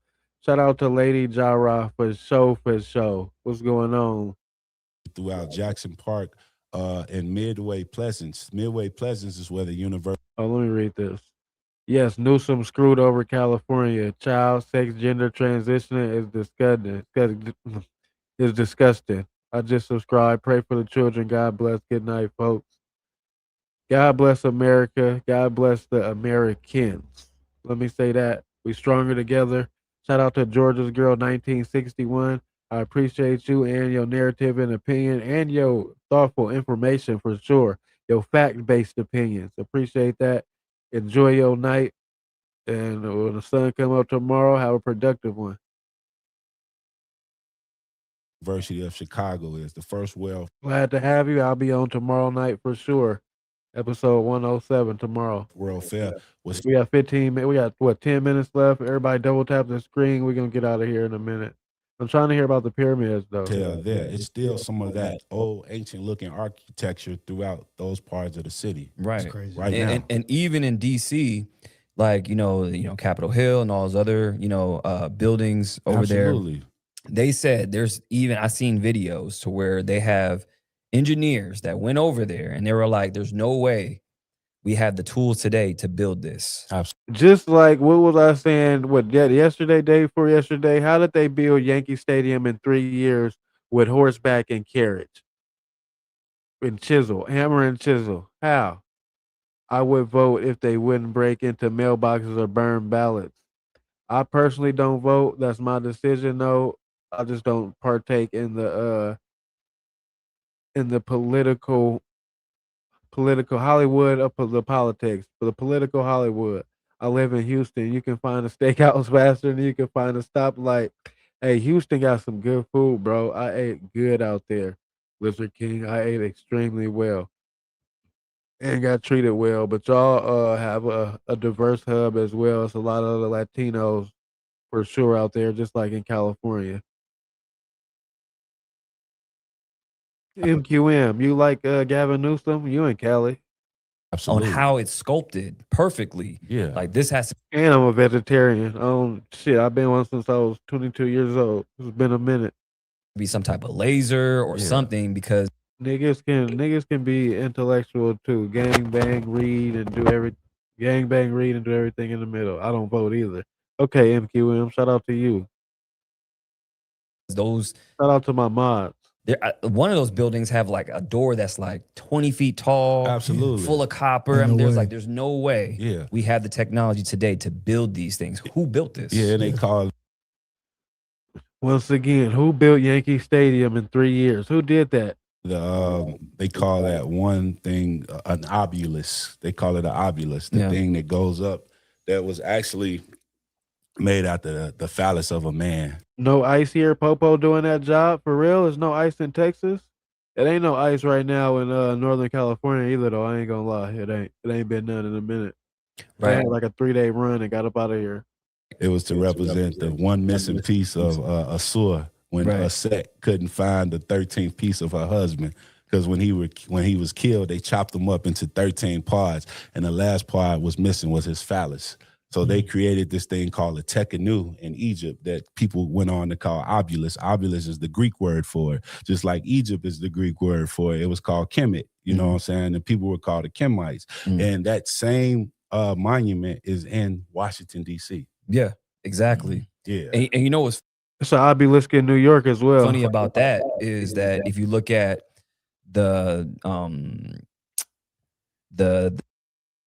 Shout out to Lady Jara for show. What's going on? Throughout Jackson Park and Midway Pleasance. Midway Pleasance is where the university. Oh, let me read this. Yes, Newsom screwed over California. Child sex gender transitioning is disgusting. I just subscribed. Pray for the children. God bless. Good night, folks. God bless America. God bless the Americans. Let me say that. We stronger together. Shout out to Georgia's Girl 1961. I appreciate you and your narrative and opinion and your thoughtful information for sure. Your fact-based opinions. Appreciate that. Enjoy your night. And when the sun come up tomorrow, have a productive one. University of Chicago is the first Glad to have you. I'll be on tomorrow night for sure. Episode 107 tomorrow. World Fair. We got 15 minutes. We got what, 10 minutes left. Everybody double tap the screen. We're gonna get out of here in a minute. I'm trying to hear about the pyramids though. There. It's still some of that old ancient looking architecture throughout those parts of the city. Right. Right now. And even in DC, like, you know, Capitol Hill and all those other, buildings over Absolutely. there. They said there's even, I seen videos to where they have engineers that went over there and they were like, there's no way we have the tools today to build this. Just like, what was I saying? Yesterday, day before yesterday? How did they build Yankee Stadium in 3 years with horseback and carriage? And chisel, hammer and chisel. How? I would vote if they wouldn't break into mailboxes or burn ballots. I personally don't vote. That's my decision, though. I just don't partake in the political Hollywood of the politics, for the political Hollywood. I live in Houston. You can find a steakhouse faster than you can find a stoplight. Hey, Houston got some good food, bro. I ate good out there. Lizard King, I ate extremely well and got treated well. But y'all have a diverse hub as well. It's a lot of the Latinos for sure out there, just like in California. MQM, you like Gavin Newsom? You in Cali? On how it's sculpted perfectly. Yeah. Like this has to And I'm a vegetarian. I've been one since I was 22 years old. It's been a minute. be some type of laser or something because Niggas can be intellectual too. Gang bang read and do everything in the middle. I don't vote either. Okay, MQM, shout out to you. those Shout out to my mods. one of those buildings have like a door that's like 20 feet tall, Absolutely. full of copper. Ain't no way. There's no way we have the technology today to build these things. Who built this? Yeah, they call Once again, who built Yankee Stadium in 3 years? Who did that? They call that one thing an obulus. They call it an obulus, the thing that goes up that was actually made out the phallus of a man. No ice here, Popo doing that job for real. There's no ice in Texas. It ain't no ice right now in Northern California either, though. I ain't gonna lie. It ain't been none in a minute. I had like a 3-day run and got up out of here. It was to represent the one missing piece of Asur when Set couldn't find the 13th piece of her husband. Because when he was killed, they chopped him up into 13 parts, and the last part was missing was his phallus. So they created this thing called a tekenu in Egypt that people went on to call obulus. Obulus is the Greek word for it, just like Egypt is the Greek word for it. It was called Kemet, you know what I'm saying? And people were called the Kemites. And that same monument is in Washington, D.C. Yeah, exactly. Yeah. And you know what's It's an obelisk in New York as well. funny about that is that if you look at the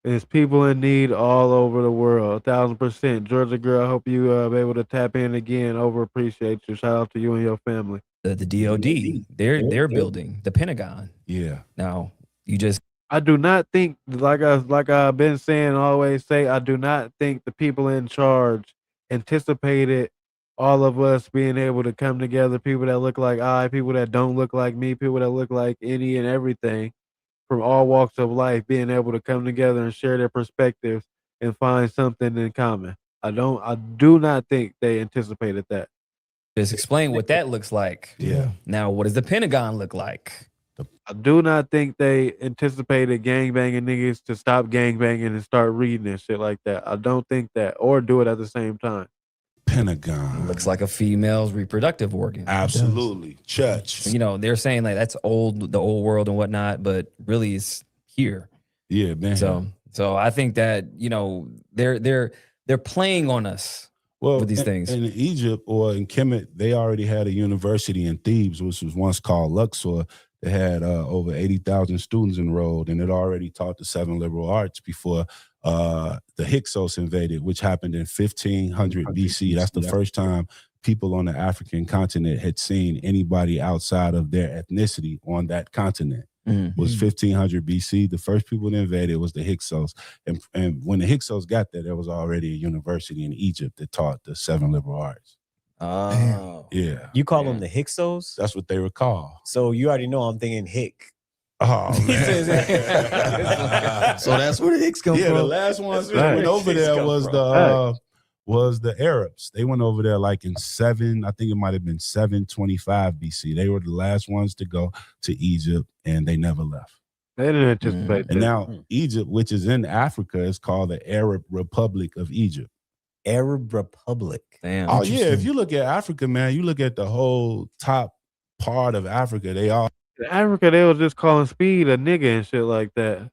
There's people in need all over the world. 1,000%. Georgia girl, I hope you be able to tap in again. Over appreciate you. Shout out to you and your family. the DOD, they're building the Pentagon. Yeah. Now you just I do not think, like I've been saying, always say, I do not think the people in charge anticipated all of us being able to come together. People that look like I, people that don't look like me, people that look like any and everything from all walks of life, being able to come together and share their perspectives and find something in common. I do not think they anticipated that. just explain what that looks like. Yeah. Now, what does the Pentagon look like? I do not think they anticipated gangbanging niggas to stop gangbanging and start reading and shit like that. I don't think that, or do it at the same time. Pentagon looks like a female's reproductive organ. Absolutely. Church. You know, they're saying like that's old, the old world and whatnot, but really it's here. Yeah, man. So I think that, you know, they're playing on us with these things. In Egypt or in Kemet, they already had a university in Thebes, which was once called Luxor. They had over 80,000 students enrolled, and it already taught the 7 liberal arts before the Hyksos invaded, which happened in 1500 BC. That's the first time people on the African continent had seen anybody outside of their ethnicity on that continent. Was 1500 BC. The first people that invaded was the Hyksos. And when the Hyksos got there was already a university in Egypt that taught the 7 liberal arts. Oh. Yeah. You call them the Hyksos? That's what they were called. So you already know I'm thinking Hick. Oh, man. So that's where the Hicks come from. The last ones that went over there was the Arabs. They went over there like in 725 BC. They were the last ones to go to Egypt, and they never left. They didn't anticipate that. And now Egypt, which is in Africa, is called the Arab Republic of Egypt. Arab Republic. Damn. Oh yeah, if you look at Africa, man, you look at the whole top part of Africa. They all In Africa, they was just calling Speed a nigga and shit like that.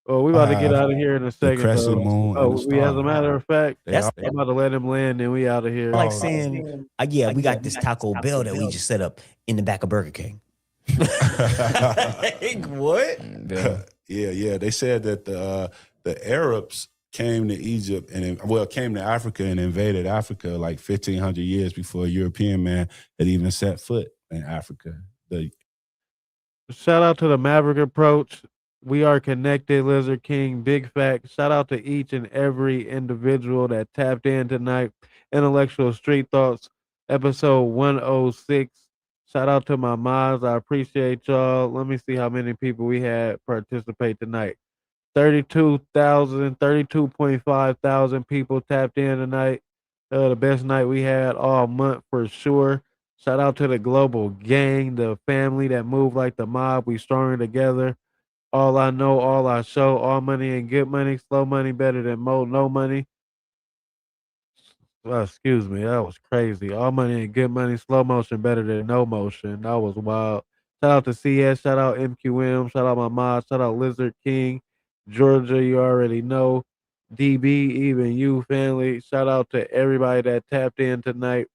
Oh, we about to get out of here in a second. crescent moon and the We, as a star. matter of fact, That's- I'm about to let him land, and we out of here. Like saying, we got this Taco Bell that we just set up in the back of Burger King. Like, what? Yeah. They said that the Arabs came to Egypt came to Africa and invaded Africa like 1,500 years before a European man had even set foot in Africa. Shout out to the Maverick Approach. We are connected, Lizard King, big fact. Shout out to each and every individual that tapped in tonight. Intellectual Street Thoughts, episode 106. Shout out to my mods. I appreciate y'all. Let me see how many people we had participate tonight. 32.5 thousand people tapped in tonight. The best night we had all month for sure. Shout out to the global gang, the family that move like the mob. We stronger together. All I know, all I show, all money and good money, slow money better than no money. Excuse me, that was crazy. All money and good money, slow motion better than no motion. That was wild. Shout out to CS, shout out MQM, shout out my mod, shout out Lizard King, Georgia, you already know. DB, even you, family. Shout out to everybody that tapped in tonight.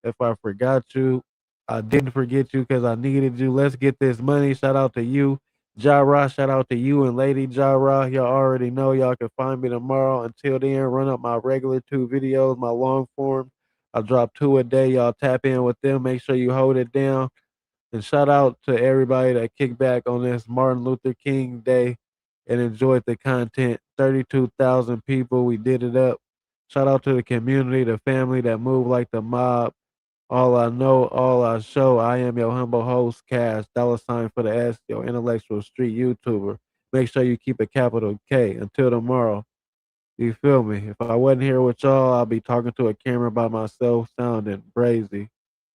If I forgot you, I didn't forget you because I needed you. Let's get this money. Shout out to you. Ja-Ra, shout out to you and Lady Ja-Ra. Y'all already know y'all can find me tomorrow. Until then, run up my regular 2 videos, my long form. I drop 2 a day. Y'all tap in with them. Make sure you hold it down. And shout out to everybody that kicked back on this Martin Luther King Day and enjoyed the content. 32,000 people. We did it up. Shout out to the community, the family that moved like the mob. All I know, all I show. I am your humble host, Cash, $ for the S, your intellectual street YouTuber. Make sure you keep a capital K. Until tomorrow. You feel me? If I wasn't here with y'all, I'll be talking to a camera by myself, sounding brazy.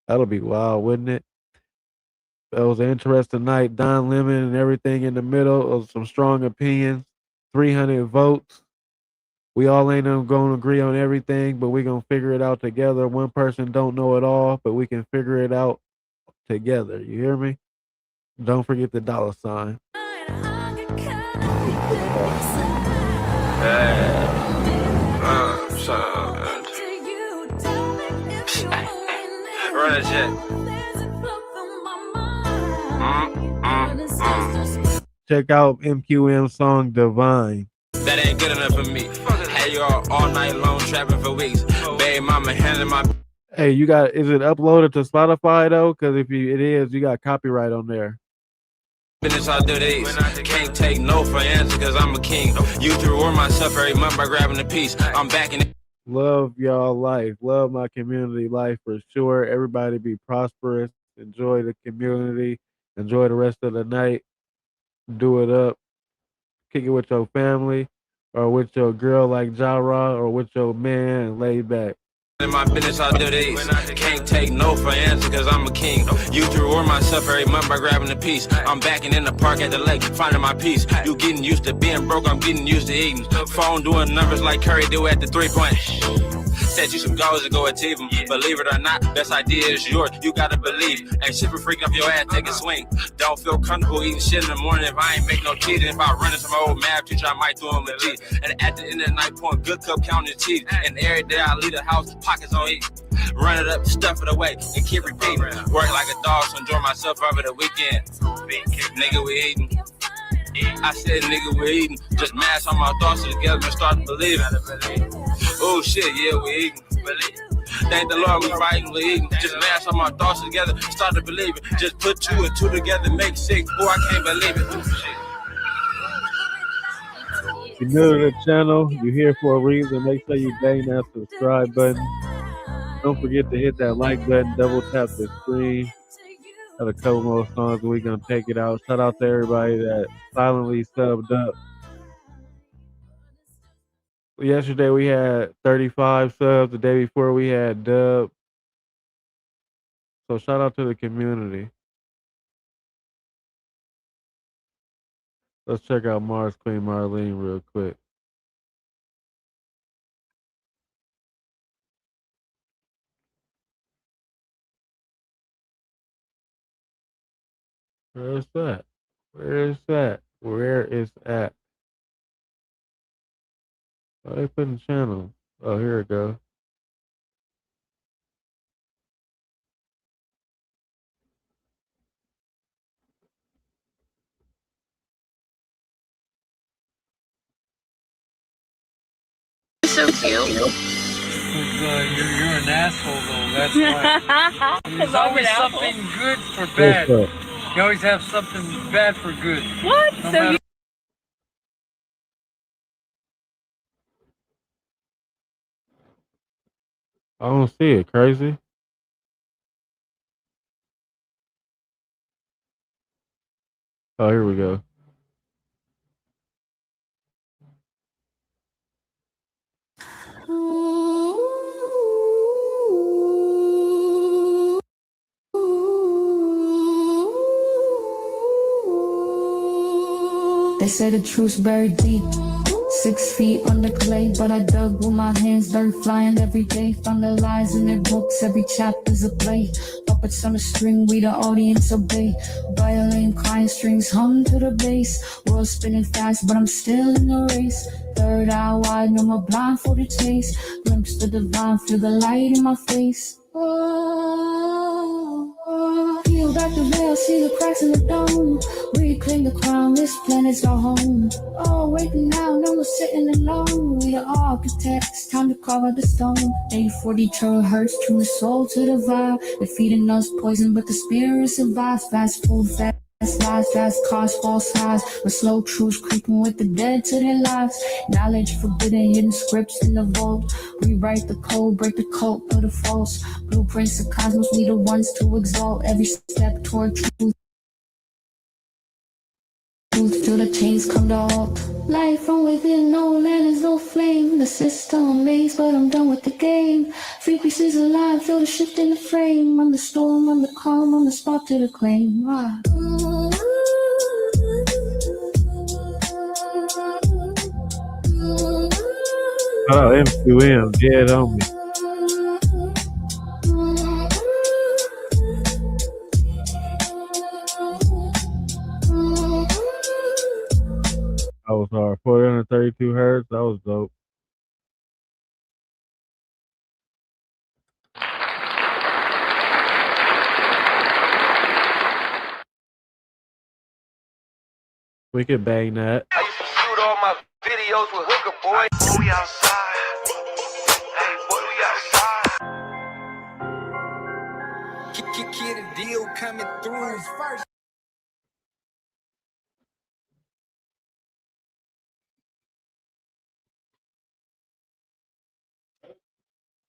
That'll be wild, wouldn't it? It was an interesting night. Don Lemon and everything in the middle of some strong opinions. 300 votes. We all ain't going to agree on everything, but we going to figure it out together. One person don't know it all, but we can figure it out together. You hear me? Don't forget the $. Run a jet. Check out MQM's song Divine. That ain't good enough for me. Had you all night long trapping for weeks. Baby mama handling my Hey, is it uploaded to Spotify though? Because if it is, you got copyright on there. business. I do these. Can't take no for answer because I'm a king. Used to reward myself every month by grabbing a piece. I'm back in it. Love y'all life. Love my community life for sure. Everybody be prosperous. Enjoy the community. Enjoy the rest of the night. Do it up. Kick it with your family or with your girl like Jara or with your man and lay back. In my business, I do these. Can't take no for answer because I'm a king. Used to reward myself every month by grabbing a piece. I'm backing in the park at the lake, finding my peace. You getting used to being broke, I'm getting used to eating. Phone doing numbers like Curry do at the 3-point. Set you some goals and go achieve them. Believe it or not, best idea is yours. You gotta believe. Ain't shit for freaking up your ass, take a swing. Don't feel comfortable eating shit in the morning if I ain't make no cheese. If I run into some old math teacher, I might throw him a G. And at the end of the night, pouring good cup counting cheese. And every day I leave the house, pockets on E. Run it up, stuff it away, and keep repeating. Work like a dog, so enjoy myself over the weekend. Nigga, we eating. I said, nigga, we eating. Just mash all my thoughts together and start to believe it. Oh shit, yeah, we eating. Thank the Lord, we fighting, we eating. Just mash all my thoughts together, start to believe it. Just put 2 and 2 together, make 6. Boy, I can't believe it. If you're new to the channel, you're here for a reason. Make sure you bang that subscribe button. Don't forget to hit that like button, double tap the screen. Got a couple more songs and we're going to take it out. Shout out to everybody that silently subbed up. Yesterday we had 35 subs. The day before we had dub. So shout out to the community. Let's check out Mars Queen Marlene real quick. Where is that? Where is that? Where is that? Oh, they put in the channel. Oh, here it goes. So cute. You're an asshole though. That's why. There's always something good for bad. You always have something bad for good. What? No So matter- I don't see it. Crazy. Oh, here we go. They say the truth's buried deep, 6 feet under clay, but I dug with my hands, dirt flying every day. Found the lies in their books, every chapter's a play. Puppets on a string, we the audience obey. Violin crying, strings hum to the bass. World spinning fast, but I'm still in the race. Third eye wide, no more blindfolded chase. Glimpse the divine, feel the light in my face. Oh, feel back the veil, see the cracks in the dome. Reclaim the crown, this planet's our home. Oh, waking now, no one's sitting alone. We are architects, time to carve out the stone. 840 terahertz, tune the soul to the vibe. They're feeding us poison, but the spirit survives. Fast food, fast lies, fast cars, false highs. With slow truths creeping with the dead to their lives. Knowledge forbidden, hidden scripts in the vault. Rewrite the code, break the cult of the false. Blueprints of cosmos, we the ones to exalt. Every step toward truth. Till the chains come to halt. Life from within, no land is no flame. The system amazed, but I'm done with the game. Frequencies alive, feel the shift in the frame. I'm the storm, I'm the calm, I'm the spot to the claim. Ah. Oh, MQM, dead on me. That was hard. 432 hertz. That was dope. We could bang that. I used to shoot all my videos with hooker boy. Boy, we outside. Hey, boy, we outside. Kid, a deal coming through first.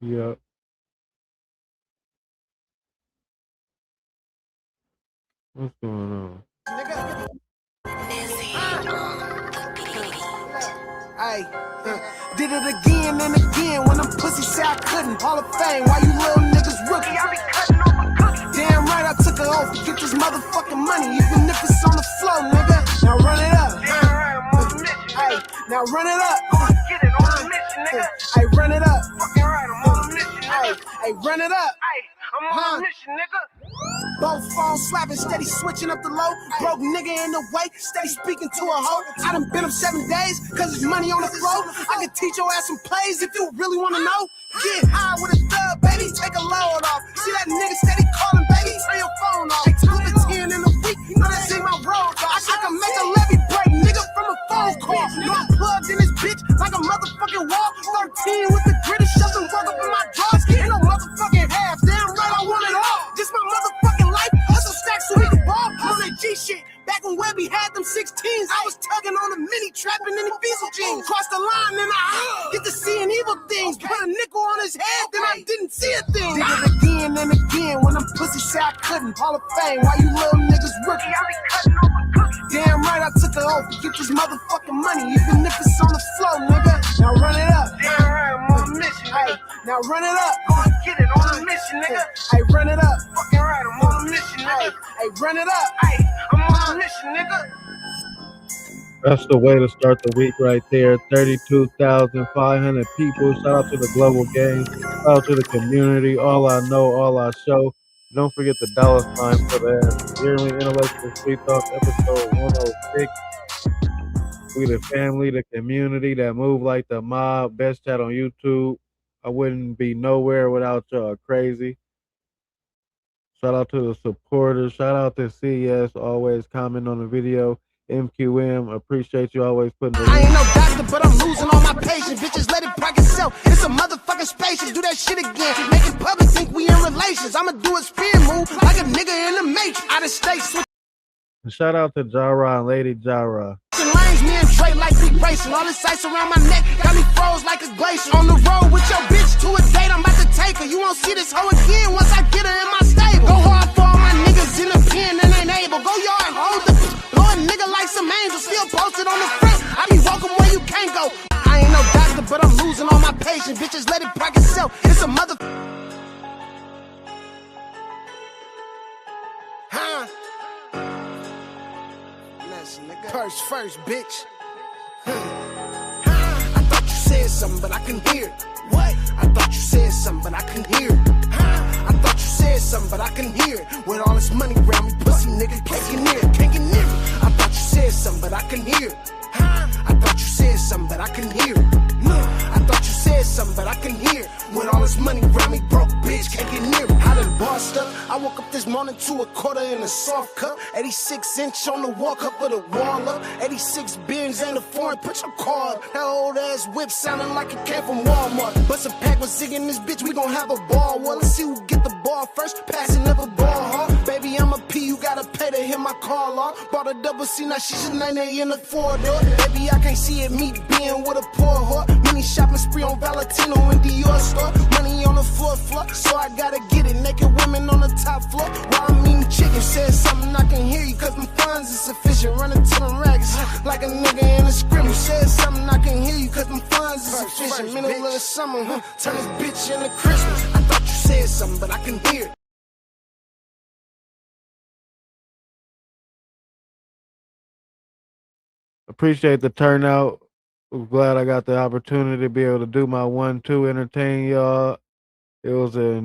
Yep. What's going on? Hey, did it again and again when them pussy say I couldn't. Hall of Fame, why you little niggas rookie? I be cutting over cookies. Damn right, I took an oath to get this motherfucking money, even if it's on the floor, nigga. Now run it up. Damn right, I'm on a mission. Hey, now run it up. Get it on a mission, nigga. Hey, run it up. Fucking right, I'm on a mission, nigga. Hey, run it up. Hey, I'm on a mission, nigga. Both phones slapping, steady switching up the low. Broke nigga in the way, steady speaking to a hoe. I done been up 7 days, cause there's money on the floor. I can teach your ass some plays if you really wanna know. Get high with a thug, baby, take a load off. See that nigga steady calling, baby, turn your phone off. Take 2 to 10 in a week, you know that's in my road. I can make a levy break, nigga, from a phone call. You know I'm plugged in this bitch like a motherfucking wall. 13 with the gritty, shove and work up in my drawers. Ain't no motherfucking half, damn right I want it all. Just my motherfucking life, hustle stacks so we can ball. On that G shit, back when Webby had them 16s, I was tugging on a mini trapping in the diesel jeans. Crossed the line, then I get to seeing evil things. Put a nickel on his head, then I didn't see a thing. Did it again and again when them pussy say I couldn't. Hall of Fame, why you little niggas rookie? I be cutting over cookies. Damn right, I took an oath to get this motherfucking money, even if it's on the floor, nigga. Now run it up. Damn right, I'm on a mission. Hey, now run it up. Get it on a mission, nigga. Hey, run it up. Fucking right, I'm on a mission, nigga. Hey, run it up. Hey, I'm on a mission, nigga. That's the way to start the week right there. 32,500 people. Shout out to the global game. Shout out to the community. All I know, all I show. Don't forget the $sign for that. Yearly Intellectual Street Talk episode 106. We the family, the community that move like the mob. Best chat on YouTube. I wouldn't be nowhere without y'all. Crazy. Shout out to the supporters. Shout out to CES. Always comment on the video. MQM, appreciate you always putting the I ain't no doctor, but I'm losing all my patience. Bitches let it pack itself. It's a motherfucking spaceship. Do that shit again. Make it public think we in relations. I'ma do a spin move like a nigga in the Matrix. Out of state. Shout out to Jara and Lady Jara. Lanes, me and Trey like we racing. All this ice around my neck got me froze like a glacier. On the road with your bitch to a date, I'm about to take her. You won't see this hoe again once I get her in my stable. Go hard for all my niggas in the pen and ain't able. Go yard, hold the blowing nigga like some angels. Still posted on the front. I be walking where you can't go. I ain't no doctor, but I'm losing all my patience. Bitches let it pack itself. It's a mother. Huh? Purse first, bitch. I thought you said something, but I couldn't hear it. What? I thought you said something, but I couldn't hear it. I thought you said something, but I couldn't hear it. With all this money around me, pussy nigga can't get near it, can't get near it. I thought you said something, but I couldn't hear it. I thought you said something, but I couldn't hear it. I thought you said something, but I couldn't hear it. With all this money around me, broke bitch can't get near it. I done bossed up, I I woke up this morning to a quarter in a soft cup. 86-inch on the walk up of the wall up. 86 beers ain't a foreign, put your car up. That old ass whip sounding like it came from Walmart. Bust a pack with Zig in this bitch, we gon' have a ball. Well, let's see who get the ball first. Passing never ball hard. Baby, I'm a P, you gotta pay to hit my call off. Bought a double C, now she should 98 in the 4-door. Baby, I can't see it, me being with a poor whore. Mini shopping spree on Valentino and Dior store. Money on the floor, so I gotta get it. Naked women on the top floor while I'm eating chicken. Said something I can hear you, cause my funds is sufficient. Running to them racks like a nigga in a scrimmage. Said something I can hear you, cause my funds is sufficient. Middle of the summer, turn this bitch into Christmas. I thought you said something, but I can hear it. Appreciate the turnout. I'm glad I got the opportunity to be able to do my 1-2, entertain y'all. It was a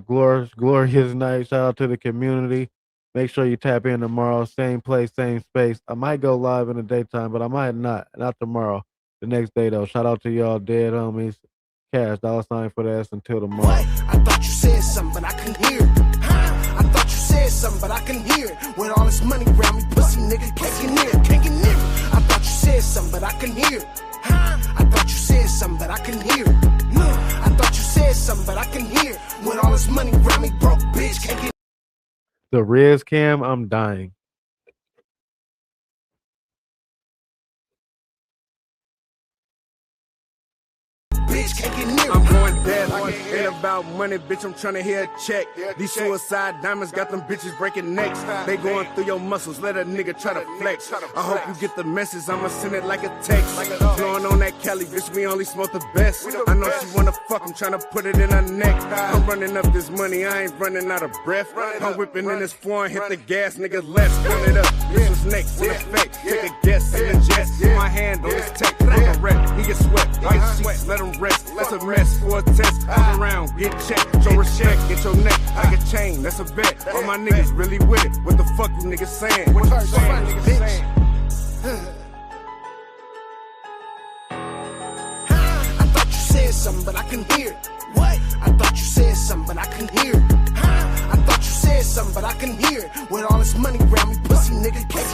glorious night. Shout out to the community. Make sure you tap in tomorrow. Same place, same space. I might go live in the daytime, but I might not. Not tomorrow. The next day, though. Shout out to y'all dead homies. Cash, $sign for the S until tomorrow. I thought you said something, but I can hear it. I thought you said something, but I can hear it. With all this money around me, pussy nigga, can't get near it, can't get near it. I thought you said something, but I can hear it. I thought you said something, but I can hear it. I thought you said something, but I can hear it. With all this money around me, broke bitch, can't get. The Riz Cam, I'm dying. I'm going dead like it ain't about money, bitch. I'm trying to hear a check. These suicide diamonds got them bitches breaking necks. They going through your muscles, let a nigga try to flex. I hope you get the message, I'ma send it like a text. Blowing on that Cali, bitch, we only smoke the best. I know she wanna fuck, I'm trying to put it in her neck. I'm running up this money, I ain't running out of breath. I'm whipping in this foreign, hit the gas, nigga left. Run it up, this was next, in effect. Take a guess, in the jet. My hand on his tech, I'm a wreck. He get sweat, white sheets, let him rest. That's a mess for a test. Fuck around, get checked, show respect, get your neck like a chain. That's a bet. All my niggas really with it. What the fuck you niggas saying? What you saying, niggas saying? I thought you said something, but I can hear it. What? I thought you said something, but I can hear it. I thought you said something, but I can hear it. With all this money around me, pussy nigga, can't get